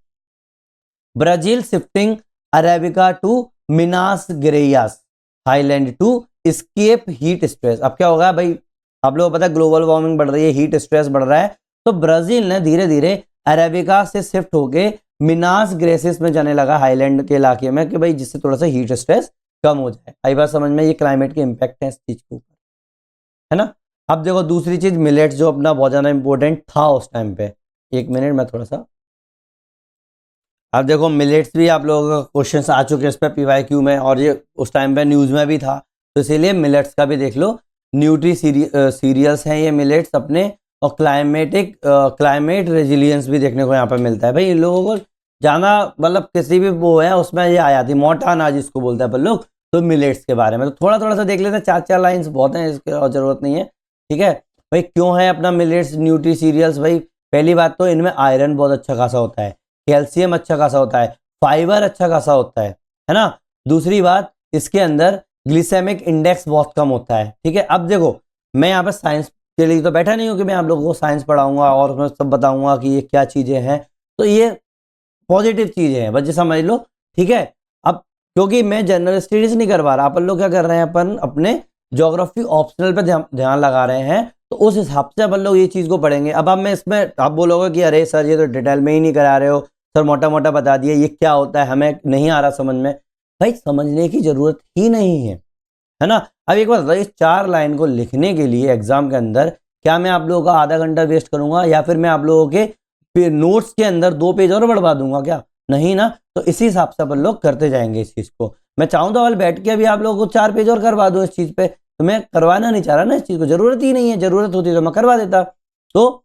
Brazil shifting arabica to Minas Gerais highland to escape heat stress. अब क्या होगा भाई, आप लोगों को पता है ग्लोबल वार्मिंग बढ़ रही है, हीट स्ट्रेस बढ़ रहा है, तो ब्राजील ने धीरे धीरे अरेबिका से शिफ्ट होके मिनास ग्रेसिस में जाने लगा, हाईलैंड के इलाके में, कि भाई जिससे थोड़ा सा हीट स्ट्रेस कम हो जाए। आई बात समझ में, ये क्लाइमेट के इंपैक्ट है इस चीज के ऊपर, है ना। अब देखो दूसरी चीज मिलेट्स जो अपना बहुत ज्यादा इंपॉर्टेंट था उस टाइम पे। एक मिनट में थोड़ा सा, अब देखो मिलेट्स भी आप लोगों का क्वेश्चन आ चुके हैं इस पर PYQ में, और ये उस टाइम पे न्यूज में भी था, तो इसीलिए मिलेट्स का भी देख लो। न्यूट्री सीरियल्स हैं ये मिलेट्स अपने, और क्लाइमेट रेजिलियंस भी देखने को यहाँ पे मिलता है। भाई इन लोगों को जाना, मतलब किसी भी वो है उसमें ये आया थी, मोटा अनाज जिसको बोलते हैं अपन लोग, तो मिलेट्स के बारे में तो थोड़ा थोड़ा सा देख लेते हैं, 4-4 लाइन्स बहुत हैं, इसकी और जरूरत नहीं है। ठीक है भाई, क्यों है अपना मिलेट्स न्यूट्री सीरियल्स, भाई पहली बात तो इनमें आयरन बहुत अच्छा खासा होता है, कैल्शियम अच्छा खासा होता है, फाइबर अच्छा खासा होता है ना। दूसरी बात, इसके अंदर ग्लिसेमिक इंडेक्स बहुत कम होता है। ठीक है, अब देखो मैं यहाँ पर साइंस के लिए तो बैठा नहीं हूँ कि मैं आप लोगों को साइंस पढ़ाऊंगा और मैं सब बताऊंगा कि ये क्या चीजें हैं, तो ये पॉजिटिव चीजें हैं, बस समझ लो। ठीक है, अब क्योंकि मैं जनरल स्टडीज नहीं करवा रहा, अपन लोग क्या कर रहे हैं, अपन अपने ज्योग्राफी ऑप्शनल पे ध्यान लगा रहे हैं, तो उस हिसाब से अपन लोग ये चीज को पढ़ेंगे। अब मैं इसमें आप बोलोगे कि अरे सर ये तो डिटेल में ही नहीं करा रहे हो, सर मोटा मोटा बता दिए, ये क्या होता है हमें नहीं आ रहा समझ में। भाई समझने की जरूरत ही नहीं है ना। अब एक बात बताइए, 4 लाइन को लिखने के लिए एग्जाम के अंदर क्या मैं आप लोगों का आधा घंटा वेस्ट करूंगा, या फिर मैं आप लोगों के नोट्स के अंदर 2 पेज और बढ़वा दूंगा क्या? नहीं ना, तो इसी हिसाब से अपन लोग करते जाएंगे इस चीज को। मैं चाहूँ तो वाले बैठ के अभी आप लोगों को 4 पेज और करवा दूं इस चीज पे, तो मैं करवाना नहीं चाह रहा ना इस चीज को, जरूरत ही नहीं है, जरूरत होती तो मैं करवा देता। तो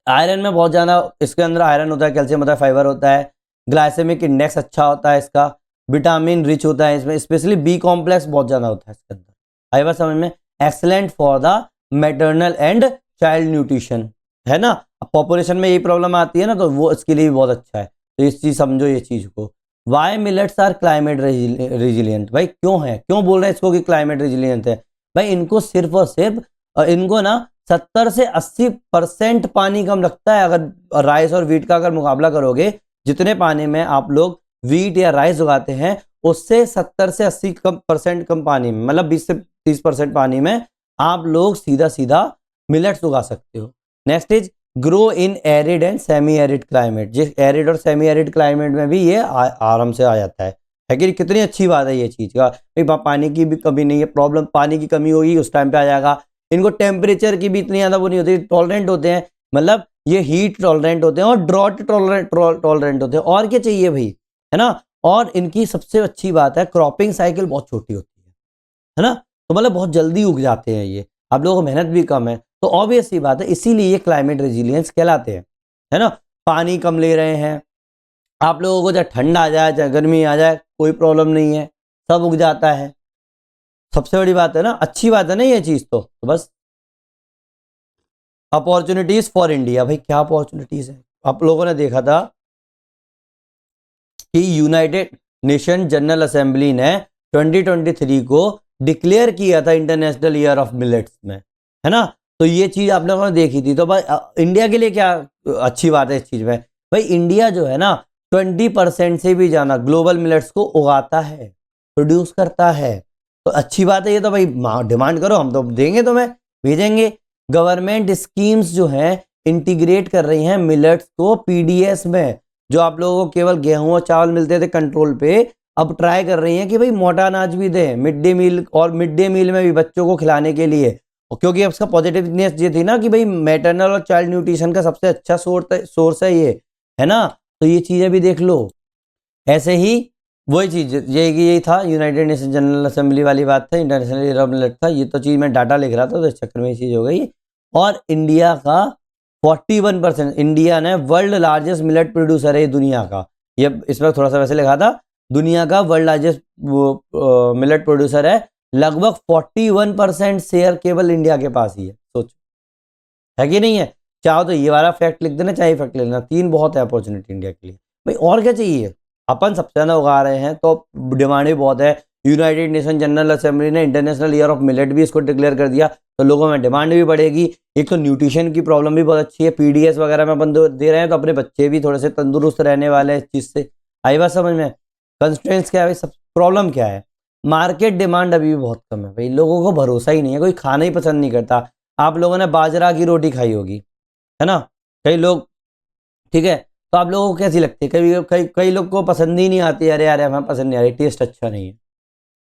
आयरन में बहुत ज्यादा इसके अंदर आयरन होता है, कैल्शियम होता है, फाइबर होता है, ग्लाइसेमिक इंडेक्स अच्छा होता है इसका, विटामिन रिच होता है इसमें, स्पेशली बी कॉम्प्लेक्स बहुत ज्यादा होता है इसके अंदर। आई बात समझ में? Excellent for the maternal and child nutrition, है ना। पॉपुलेशन में यही प्रॉब्लम आती है ना, तो वो इसके लिए भी बहुत अच्छा है। तो इस चीज समझो ये चीज को। Why millets are climate resilient, भाई क्यों है, क्यों बोल रहे हैं इसको कि क्लाइमेट रेजिलियंट है? भाई इनको सिर्फ और सिर्फ इनको ना 70 से 80% पानी कम लगता है। अगर राइस और वीट का अगर मुकाबला करोगे, जितने पानी में आप लोग वीट या राइस उगाते हैं, उससे 70 से 80% कम पानी में, मतलब 20 से 30% पानी में आप लोग सीधा सीधा मिलेट्स उगा सकते हो। Next is grow in arid and semi arid climate. जिस एरिड और सेमी एरिड क्लाइमेट में भी ये आराम से आ जाता है कि कितनी अच्छी बात है ये चीज का। पानी की भी कमी नहीं है, प्रॉब्लम पानी की कमी होगी उस टाइम पे आ जाएगा। इनको टेम्परेचर की भी इतनी ज्यादा वो नहीं होती, टॉलरेंट होते हैं, मतलब ये हीट टॉलरेंट होते हैं और ड्रॉट टॉलरेंट होते हैं। और क्या चाहिए भाई, है ना। और इनकी सबसे अच्छी बात है, क्रॉपिंग साइकिल बहुत छोटी होती है ना, तो मतलब बहुत जल्दी उग जाते हैं ये, आप लोगों को मेहनत भी कम है, तो ऑब्वियस सी बात है, इसीलिए ये क्लाइमेट रेजिलियंस कहलाते हैं, है ना। पानी कम ले रहे हैं आप लोगों को, चाहे ठंड आ जाए चाहे गर्मी आ जाए कोई प्रॉब्लम नहीं है, सब उग जाता है। सबसे बड़ी बात है ना, अच्छी बात है ना ये चीज। तो बस अपॉर्चुनिटीज फॉर इंडिया, भाई क्या अपॉर्चुनिटीज है। आप लोगों ने देखा था कि यूनाइटेड नेशन जनरल असेंबली ने 2023 को डिक्लेयर किया था इंटरनेशनल ईयर ऑफ मिलेट्स में, है ना। तो ये चीज आप लोगों ने देखी थी। तो भाई इंडिया के लिए क्या अच्छी बात है इस चीज में, भाई इंडिया जो है ना 20% से भी ज्यादा ग्लोबल मिलेट्स को उगाता है, प्रोड्यूस करता है, तो अच्छी बात है ये। तो भाई डिमांड करो, हम तो देंगे, तुम्हें भेजेंगे। गवर्नमेंट स्कीम्स जो है इंटीग्रेट कर रही हैं मिलेट्स को पीडीएस में। जो आप लोगों को केवल गेहूं और चावल मिलते थे कंट्रोल पे, अब ट्राई कर रही हैं कि भाई मोटा अनाज भी दें, मिड डे मील, और मिड डे मील में भी बच्चों को खिलाने के लिए। क्योंकि उसका पॉजिटिवनेस ये थी ना कि भाई मैटरनल और चाइल्ड न्यूट्रिशन का सबसे अच्छा सोर्स है ये, है ना। तो ये चीजें भी देख लो। ऐसे ही वही चीज यही था, यूनाइटेड नेशन जनरल असेंबली वाली बात था, इंटरनेशनल ईयर ऑफ मिलेट था। ये तो चीज मैं डाटा लिख रहा था तो इस चक्कर में ये चीज हो गई। और इंडिया का 41%, इंडिया ने वर्ल्ड लार्जेस्ट मिलेट प्रोड्यूसर है दुनिया का। ये इस पर थोड़ा सा वैसे लिखा था, दुनिया का वर्ल्ड लार्जेस्ट मिलेट प्रोड्यूसर है। लगभग 41% शेयर केवल इंडिया के पास ही है, सोचो है कि नहीं है। चाहो तो ये वाला फैक्ट लिख देना, चाहे फैक्ट ले लेना, 3 बहुत है अपॉर्चुनिटी इंडिया के लिए। भाई और क्या चाहिए, अपन सबसे ज्यादा उगा रहे हैं तो डिमांड भी बहुत है। यूनाइटेड नेशन जनरल असेंबली ने इंटरनेशनल ईयर ऑफ मिलेट भी इसको डिक्लेयर कर दिया, तो लोगों में डिमांड भी बढ़ेगी। एक तो न्यूट्रिशन की प्रॉब्लम भी बहुत अच्छी है, पीडीएस वगैरह में अपन दे रहे हैं, तो अपने बच्चे भी थोड़े से तंदुरुस्त रहने वाले हैं इस चीज से। आई बात समझ में? कंस्ट्रेंट्स क्या है भाई, सब प्रॉब्लम क्या है, मार्केट डिमांड अभी भी बहुत कम है भाई, लोगों को भरोसा ही नहीं है, कोई खाना ही पसंद नहीं करता। आप लोगों ने बाजरा की रोटी खाई होगी, है ना, कई लोग, ठीक है, तो आप लोगों को कैसी लगती है? कई लोग को पसंद ही नहीं आती, अरे यार हमें पसंद नहीं आ रही, टेस्ट अच्छा नहीं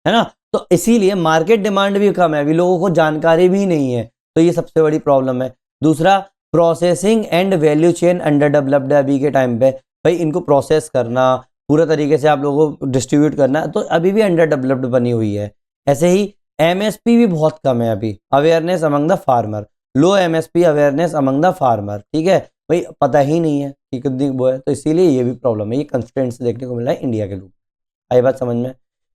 है ना। तो इसीलिए मार्केट डिमांड भी कम है, अभी लोगों को जानकारी भी नहीं है, तो ये सबसे बड़ी प्रॉब्लम है। दूसरा, processing and value chain under developed है अभी के टाइम पे। भाई इनको प्रोसेस करना, पूरा तरीके से आप लोगों को डिस्ट्रीब्यूट करना, तो अभी भी अंडर डेवलप्ड बनी हुई है। ऐसे ही एमएसपी भी बहुत कम है अभी, awareness among the farmer, low MSP awareness among the farmer, ठीक है भाई, पता ही नहीं है कि कितनी वो है, तो इसीलिए ये भी प्रॉब्लम है। ये कंस्ट्रेंट्स देखने को मिल रहा है इंडिया के रूप। आई बात समझ में?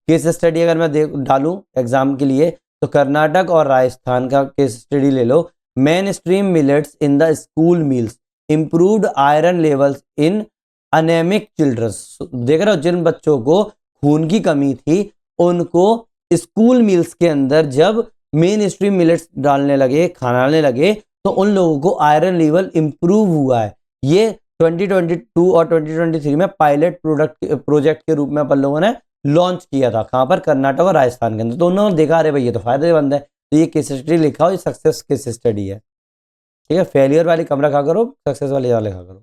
केस स्टडी अगर मैं डालूं एग्जाम के लिए, तो कर्नाटक और राजस्थान का केस स्टडी ले लो। Mainstream millets in the school meals improved iron levels in anaemic childrens. देख रहे हो, जिन बच्चों को खून की कमी थी, उनको स्कूल मील्स के अंदर जब मेन स्ट्रीम मिलेट्स डालने लगे, खाना डालने लगे, तो उन लोगों को आयरन लेवल इंप्रूव हुआ है। ये 2022 और 2023 में पायलट प्रोजेक्ट के रूप में अपन लोगों ने लॉन्च किया था। कहां पर? कर्नाटक और राजस्थान के अंदर। तो उन्होंने देखा, अरे भाई ये तो फायदेमंद है, तो ये केस स्टडी लिखा हो, ये सक्सेस केस स्टडी है, ठीक है। फेलियर वाली कम रखा करो, सक्सेस वाली ज्यादा लिखा करो।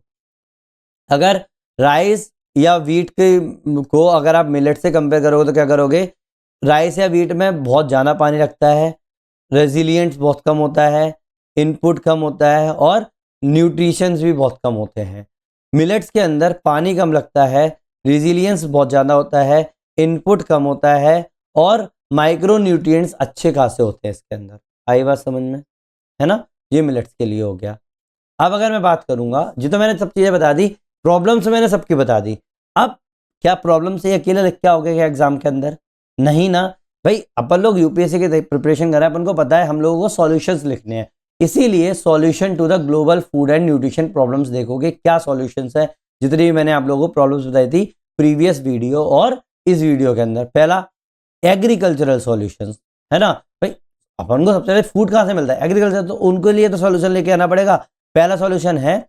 अगर राइस या वीट के को अगर आप मिलेट से कंपेयर करोगे तो क्या करोगे? राइस या वीट में बहुत ज़्यादा पानी लगता है, रेजिलियंस बहुत कम होता है, इनपुट कम होता है, और न्यूट्रिशंस भी बहुत कम होते हैं। मिलेट्स के अंदर पानी कम लगता है, रेजिलियंस बहुत ज़्यादा होता है, इनपुट कम होता है और माइक्रो न्यूट्रिएंट्स अच्छे खासे होते हैं इसके अंदर। आई बात समझ में, है ना? ये मिलेट्स के लिए हो गया। अब अगर मैं बात करूंगा, जी तो मैंने सब चीज़ें बता दी, प्रॉब्लम्स मैंने सबकी बता दी। अब क्या प्रॉब्लम से अकेले लिख के आओगे क्या एग्जाम के अंदर? नहीं ना भाई, अपन लोग यूपीएससी की प्रिपरेशन कर रहे हैं, अपन को पता है हम लोगों को सॉल्यूशंस लिखने हैं। इसीलिए solution to the global food and nutrition problems देखोगे, क्या सॉल्यूशंस है, जितनी भी मैंने आप लोगों को प्रॉब्लम्स बताई थी प्रीवियस वीडियो और इस वीडियो के अंदर। पहला एग्रीकल्चरल सॉल्यूशंस, है ना भाई, अपन को सबसे पहले फूड कहाँ से मिलता है? एग्रीकल्चर, तो उनके लिए तो सॉल्यूशन लेके आना पड़ेगा। पहला सॉल्यूशन है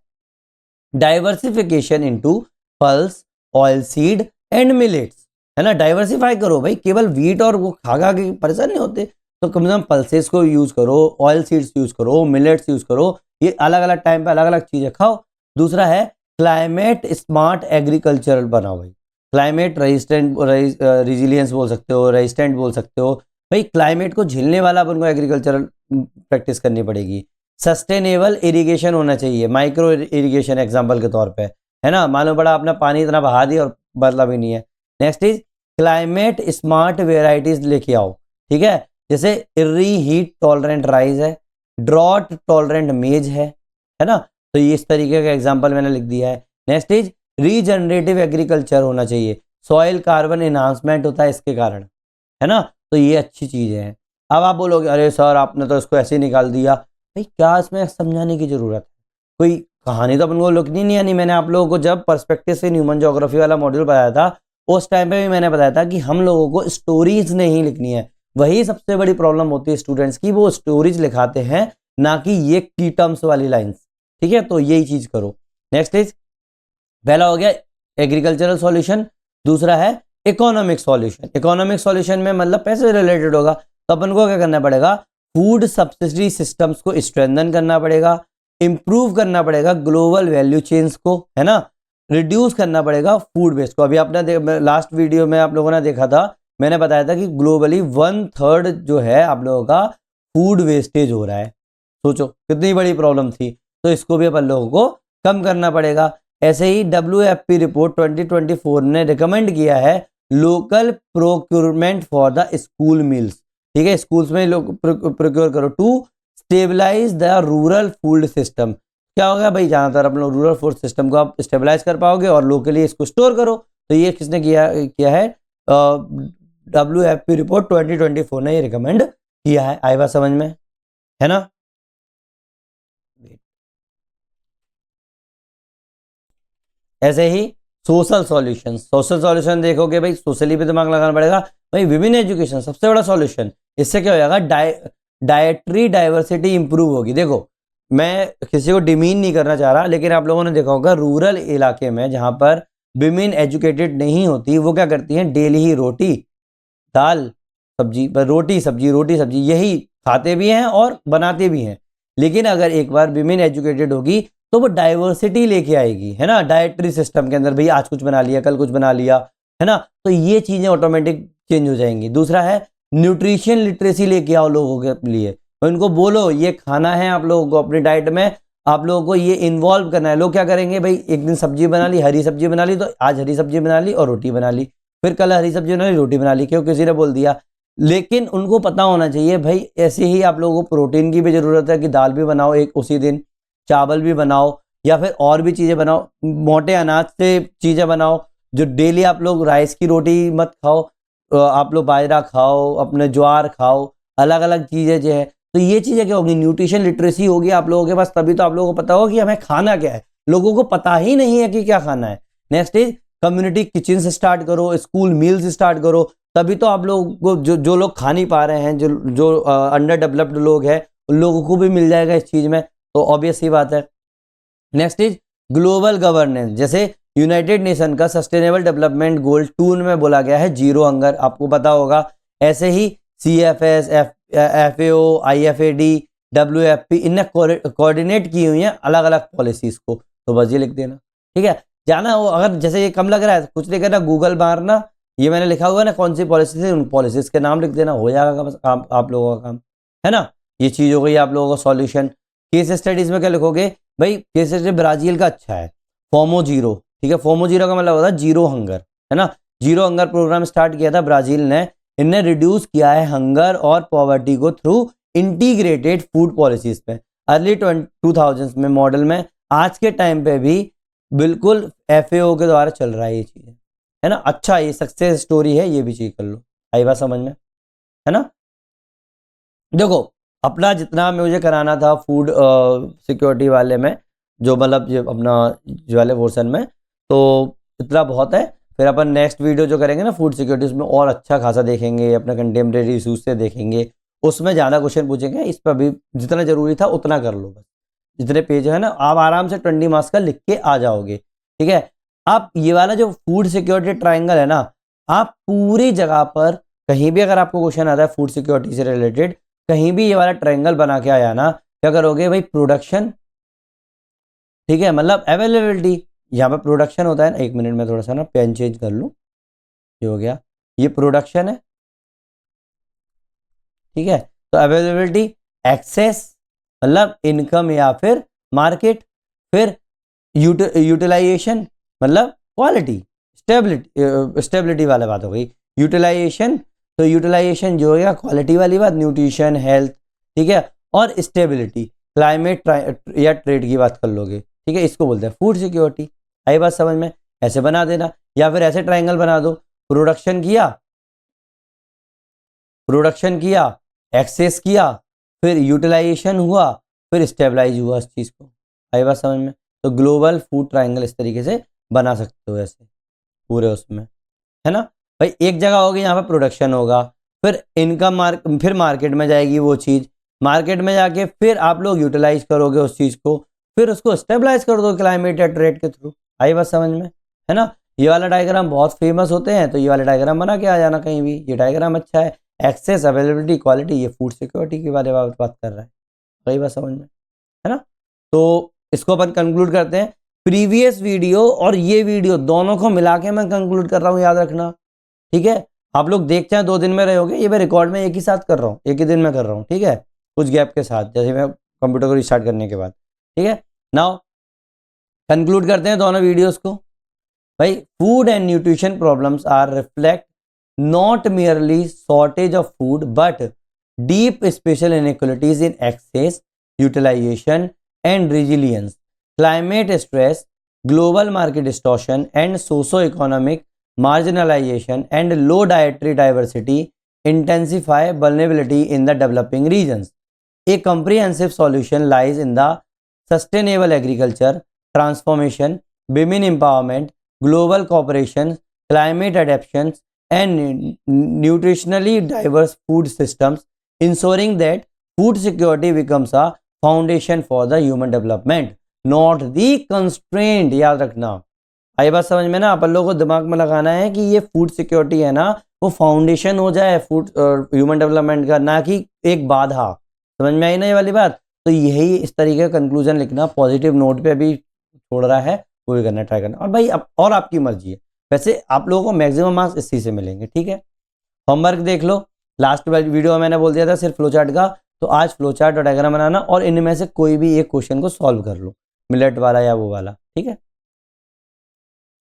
diversification into pulse, oil seed and millets, है ना? डाइवर्सिफाई करो भाई, केवल व्हीट और वो खा खा के परेशान नहीं होते, तो कम से कम पल्सेस को यूज करो, ऑयल सीड्स यूज करो, मिलेट्स यूज करो, ये अलग अलग टाइम पे अलग अलग चीजें खाओ। दूसरा है क्लाइमेट स्मार्ट एग्रीकल्चरल बनाओ भाई, क्लाइमेट रेजिस्टेंट, रेजिलियंस बोल सकते हो, रेजिस्टेंट बोल सकते हो भाई, क्लाइमेट को झेलने वाला अपन को एग्रीकल्चरल प्रैक्टिस करनी पड़ेगी। सस्टेनेबल इरिगेशन होना चाहिए, माइक्रो इरिगेशन एग्जांपल के तौर पे, है ना? मालूम पड़ा आपने पानी इतना बहा दिया और बदला भी नहीं है। Next is climate smart varieties लेके आओ, ठीक है? जैसे इर्री हीट टॉलरेंट राइस है, ड्रॉट टॉलरेंट मेज है ना? तो ये इस तरीके का एग्जाम्पल मैंने लिख दिया है। नेक्स्ट इज रीजनरेटिव एग्रीकल्चर होना चाहिए, सॉइल कार्बन एनहांसमेंट होता है इसके कारण, है ना? तो ये अच्छी चीजें हैं। अब आप बोलोगे अरे सर आपने तो इसको ऐसे ही निकाल दिया, भाई क्या इसमें समझाने की जरूरत है? कोई कहानी तो अपन को लिखनी नहीं आनी। मैंने आप लोगों को जब पर्सपेक्टिव से ह्यूमन ज्योग्राफी वाला मॉड्यूल बताया था, उस टाइम पे भी मैंने बताया था कि हम लोगों को स्टोरीज नहीं लिखनी है। वही सबसे बड़ी प्रॉब्लम होती है स्टूडेंट्स की, वो स्टोरीज लिखाते हैं ना कि ये की टर्म्स वाली लाइन्स, ठीक है? तो यही चीज करो। नेक्स्ट इज, पहला हो गया एग्रीकल्चरल सॉल्यूशन, दूसरा है इकोनॉमिक सॉल्यूशन। इकोनॉमिक सॉल्यूशन में मतलब पैसे से रिलेटेड होगा, तो अपन को क्या करना पड़ेगा? फूड सब्सिडी सिस्टम्स को स्ट्रेंथन करना पड़ेगा, इंप्रूव करना पड़ेगा ग्लोबल वैल्यू चेन्स को, है ना? रिड्यूस करना पड़ेगा फूड वेस्ट को। अभी आपने लास्ट वीडियो में आप लोगों ने देखा था, मैंने बताया था कि ग्लोबली 1/3 जो है आप लोगों का फूड वेस्टेज हो रहा है। सोचो कितनी बड़ी प्रॉब्लम थी, तो इसको भी अपन लोगों को कम करना पड़ेगा। ऐसे ही WFP रिपोर्ट 2024 ने रिकमेंड किया है local procurement for the school meals, ठीक है? स्कूल्स में लोग प्रोक्योर करो to stabilise the rural food system. क्या होगा भाई, ज़्यादातर अपने रूरल फूड सिस्टम को आप स्टेबलाइज कर पाओगे और लोकली इसको स्टोर करो। तो ये किसने किया है? WFP रिपोर्ट 2024 ने ये रिकमेंड किया है। आई बात समझ में, है ना? ऐसे ही सोशल सॉल्यूशन, सोशल सॉल्यूशन देखोगे भाई, सोशली भी दिमाग लगाना पड़ेगा भाई। विमेन एजुकेशन सबसे बड़ा सॉल्यूशन, इससे क्या हो जाएगा? डायट्री डाइवर्सिटी इंप्रूव होगी। देखो मैं किसी को डिमीन नहीं करना चाह रहा, लेकिन आप लोगों ने देखा होगा रूरल इलाके में जहां पर विमेन एजुकेटेड नहीं होती, वो क्या करती हैं? डेली ही रोटी दाल सब्जी, रोटी सब्जी रोटी सब्जी यही खाते भी हैं और बनाते भी हैं। लेकिन अगर एक बार विमेन एजुकेटेड होगी तो वो डाइवर्सिटी लेके आएगी, है ना? डाइटरी सिस्टम के अंदर भाई आज कुछ बना लिया, कल कुछ बना लिया, है ना? तो ये चीजें ऑटोमेटिक चेंज हो जाएंगी। दूसरा है न्यूट्रिशन लिटरेसी लेके आओ लोगों के लिए, उनको बोलो ये खाना है आप लोगों को अपनी डाइट में, आप लोगों को ये इन्वॉल्व करना है। लोग क्या करेंगे भाई, एक दिन सब्जी बना ली, हरी सब्जी बना ली, तो आज हरी सब्जी बना ली और रोटी बना ली, फिर कल हरी सब्जी बना ली रोटी बना ली, क्यों? किसी ने बोल दिया। लेकिन उनको पता होना चाहिए भाई, ऐसे ही आप लोगों को प्रोटीन की भी जरूरत है कि दाल भी बनाओ एक उसी दिन, चावल भी बनाओ, या फिर और भी चीजें बनाओ, मोटे अनाज से चीजें बनाओ। जो डेली आप लोग राइस की रोटी मत खाओ, आप लोग बाजरा खाओ, अपने ज्वार खाओ, अलग अलग चीजें जो है। तो ये चीजें क्या होगी? न्यूट्रिशन लिटरेसी होगी आप लोगों के पास, तभी तो आप लोगों को पता होगा कि हमें खाना क्या है। लोगों को पता ही नहीं है कि क्या खाना है। नेक्स्ट इज कम्युनिटी किचन से स्टार्ट करो, स्कूल मील्स स्टार्ट करो, तभी तो आप लोगों को जो लोग खा नहीं पा रहे हैं, जो अंडर डेवलप्ड लोग हैं, उन लोगों को भी मिल जाएगा इस चीज में, तो ऑब्वियस ही बात है। नेक्स्ट इज ग्लोबल गवर्नेंस, जैसे यूनाइटेड नेशन का सस्टेनेबल डेवलपमेंट गोल 2 में बोला गया है जीरो हंगर, आपको पता होगा। ऐसे ही CFS, FAO, IFAD, WFP इनने कोऑर्डिनेट की हुई हैं अलग अलग पॉलिसीज को, तो बस ये लिख देना, ठीक है? जाना हो, अगर जैसे ये कम लग रहा है कुछ नहीं करना, गूगल मारना, ये मैंने लिखा हुआ ना कौन सी पॉलिसी है, उन पॉलिसीज के नाम लिख देना, हो जाएगा बस काम, आप लोगों का काम, है ना? ये चीज हो गई आप लोगों का सॉल्यूशन। केस स्टडीज में क्या लिखोगे भाई? केस स्टडी ब्राजील का अच्छा है, फोमो जीरो, ठीक है। फोमो जीरो का मतलब होता है जीरो हंगर, है ना। जीरो हंगर प्रोग्राम स्टार्ट किया था ब्राजील ने। इनने रिड्यूस किया है हंगर और पॉवर्टी को थ्रू इंटीग्रेटेड फूड पॉलिसीज पे। अर्ली 2000s में मॉडल में, आज के टाइम पे भी बिल्कुल FAO के द्वारा चल रहा है ये चीज, है ना। अच्छा, ये सक्सेस स्टोरी है, ये भी चीज कर लो। आई बात समझ में, है ना। देखो, अपना जितना मुझे कराना था फूड सिक्योरिटी वाले में, जो मतलब ये अपना जो वाले पोर्शन में, तो इतना बहुत है। फिर अपन नेक्स्ट वीडियो जो करेंगे ना फूड सिक्योरिटी, उसमें और अच्छा खासा देखेंगे, अपने कंटेम्प्रेरी इशूज से देखेंगे, उसमें ज़्यादा क्वेश्चन पूछेंगे। इस पर भी जितना जरूरी था उतना कर लो बस। जितने पेज है ना, आप आराम से 20 मार्क्स का लिख के आ जाओगे, ठीक है। आप ये वाला जो फूड सिक्योरिटी ट्राइंगल है ना, आप पूरी जगह पर कहीं भी अगर आपको क्वेश्चन आता है फूड सिक्योरिटी से रिलेटेड, कहीं भी ये वाला ट्रायंगल बना के आया ना, क्या करोगे भाई, प्रोडक्शन, ठीक है, मतलब अवेलेबिलिटी। यहाँ पे प्रोडक्शन होता है ना, 1 मिनट में थोड़ा सा ना पेन चेंज कर लूँ, ये हो गया, ये प्रोडक्शन है, ठीक है। तो अवेलेबिलिटी, एक्सेस मतलब इनकम या फिर मार्केट, फिर यूटिलाइजेशन मतलब क्वालिटी, स्टेबिलिटी वाला बात हो गई। यूटिलाइजेशन, तो यूटिलाइजेशन जो है क्वालिटी वाली बात, न्यूट्रिशन, हेल्थ, ठीक है, और स्टेबिलिटी क्लाइमेट या ट्रेड की बात कर लोगे, ठीक है। इसको बोलते हैं फूड सिक्योरिटी। आई बात समझ में, ऐसे बना देना, या फिर ऐसे ट्रायंगल बना दो, प्रोडक्शन किया, एक्सेस किया, फिर यूटिलाइजेशन हुआ, फिर स्टेबलाइज हुआ इस चीज़ को। आई बात समझ में। तो ग्लोबल फूड ट्रायंगल इस तरीके से बना सकते हो ऐसे पूरे उसमें, है ना भाई। एक जगह होगी यहाँ पे प्रोडक्शन होगा, फिर इनकम फिर मार्केट में जाएगी वो चीज़, मार्केट में जाके फिर आप लोग यूटिलाइज करोगे उस चीज़ को, फिर उसको स्टेबलाइज कर दो क्लाइमेट या ट्रेड के थ्रू। आई बात समझ में, है ना। ये वाला डायग्राम बहुत फेमस होते हैं, तो ये वाला डायग्राम बना के आ जाना कहीं भी, ये डायग्राम अच्छा है। एक्सेस, अवेलेबिलिटी, क्वालिटी, ये फूड सिक्योरिटी के बारे में बात कर रहा है। वही बात समझ में, है ना। तो इसको अपन कंक्लूड करते हैं। प्रीवियस वीडियो और ये वीडियो दोनों को मिला के मैं कंक्लूड कर रहा हूँ, याद रखना, ठीक है। आप लोग देखते हैं 2 दिन में रहोगे, ये मैं रिकॉर्ड में एक ही साथ कर रहा हूँ, एक ही दिन में कर रहा हूँ, ठीक है, कुछ गैप के साथ, जैसे मैं कंप्यूटर को रिस्टार्ट करने के बाद, ठीक है। नाउ कंक्लूड करते हैं दोनों वीडियोस को। भाई, food and nutrition problems are reflect not merely shortage of food but deep spatial inequalities in access, utilization and resilience, climate stress, global market distortion and socio-economic marginalization and low dietary diversity intensify vulnerability in the developing regions. A comprehensive solution lies in the sustainable agriculture transformation, women empowerment, global cooperation, climate adaptation and nutritionally diverse food systems, ensuring that food security becomes a foundation for the human development, not the constraint। याद रखना, आई बात समझ में ना। अपन लोगों को दिमाग में लगाना है कि ये फूड सिक्योरिटी है ना, वो फाउंडेशन हो जाए फूड ह्यूमन डेवलपमेंट का, ना कि एक बाधा। समझ में आई ना ये वाली बात। तो यही इस तरीके का कंक्लूजन लिखना, पॉजिटिव नोट पे अभी छोड़ रहा है, वो भी करना, ट्राई करना। और भाई और आपकी मर्जी है, वैसे आप लोगों को मैक्सिमम मार्क्स इसी से मिलेंगे, ठीक है। होमवर्क देख लो, लास्ट वीडियो में मैंने बोल दिया था सिर्फ फ्लो चार्ट का, तो आज फ्लो चार्ट और डायग्राम बनाना और इनमें से कोई भी एक क्वेश्चन को सॉल्व कर लो, मिलेट वाला या वो वाला, ठीक है।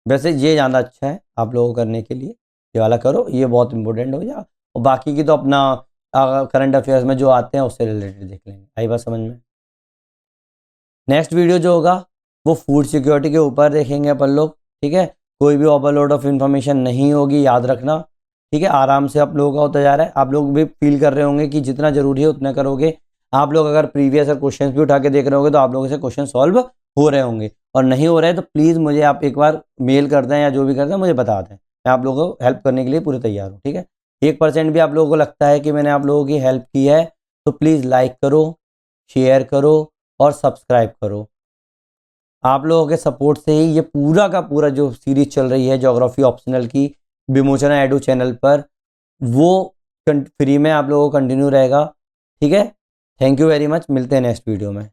वैसे ये ज़्यादा अच्छा है आप लोगों को करने के लिए, ये वाला करो, ये बहुत इंपॉर्टेंट हो जाए। और बाकी की तो अपना करंट अफेयर्स में जो आते हैं उससे रिलेटेड देख लेंगे। आई बात समझ में। नेक्स्ट वीडियो जो होगा वो फूड सिक्योरिटी के ऊपर देखेंगे अपन लोग, ठीक है। कोई भी ओवरलोड ऑफ इन्फॉर्मेशन नहीं होगी, याद रखना, ठीक है। आराम से आप लोगों का होता जा रहा है, आप लोग भी फील कर रहे होंगे कि जितना जरूरी है उतना करोगे। आप लोग अगर प्रीवियस क्वेश्चन भी उठा के देख रहे होंगे तो आप लोगों से क्वेश्चन सॉल्व हो रहे होंगे, और नहीं हो रहे तो प्लीज़ मुझे आप एक बार मेल कर दें या जो भी कर दें, मुझे बता दें। मैं आप लोगों को हेल्प करने के लिए पूरी तैयार हूँ, ठीक है। 1% भी आप लोगों को लगता है कि मैंने आप लोगों की हेल्प की है तो प्लीज़ लाइक करो, शेयर करो और सब्सक्राइब करो। आप लोगों के सपोर्ट से ही ये पूरा का पूरा जो सीरीज चल रही है ज्योग्राफी ऑप्शनल की विमोचना एडू चैनल पर, वो फ्री में आप लोगों को कंटिन्यू रहेगा, ठीक है। थैंक यू वेरी मच, मिलते हैं नेक्स्ट वीडियो में।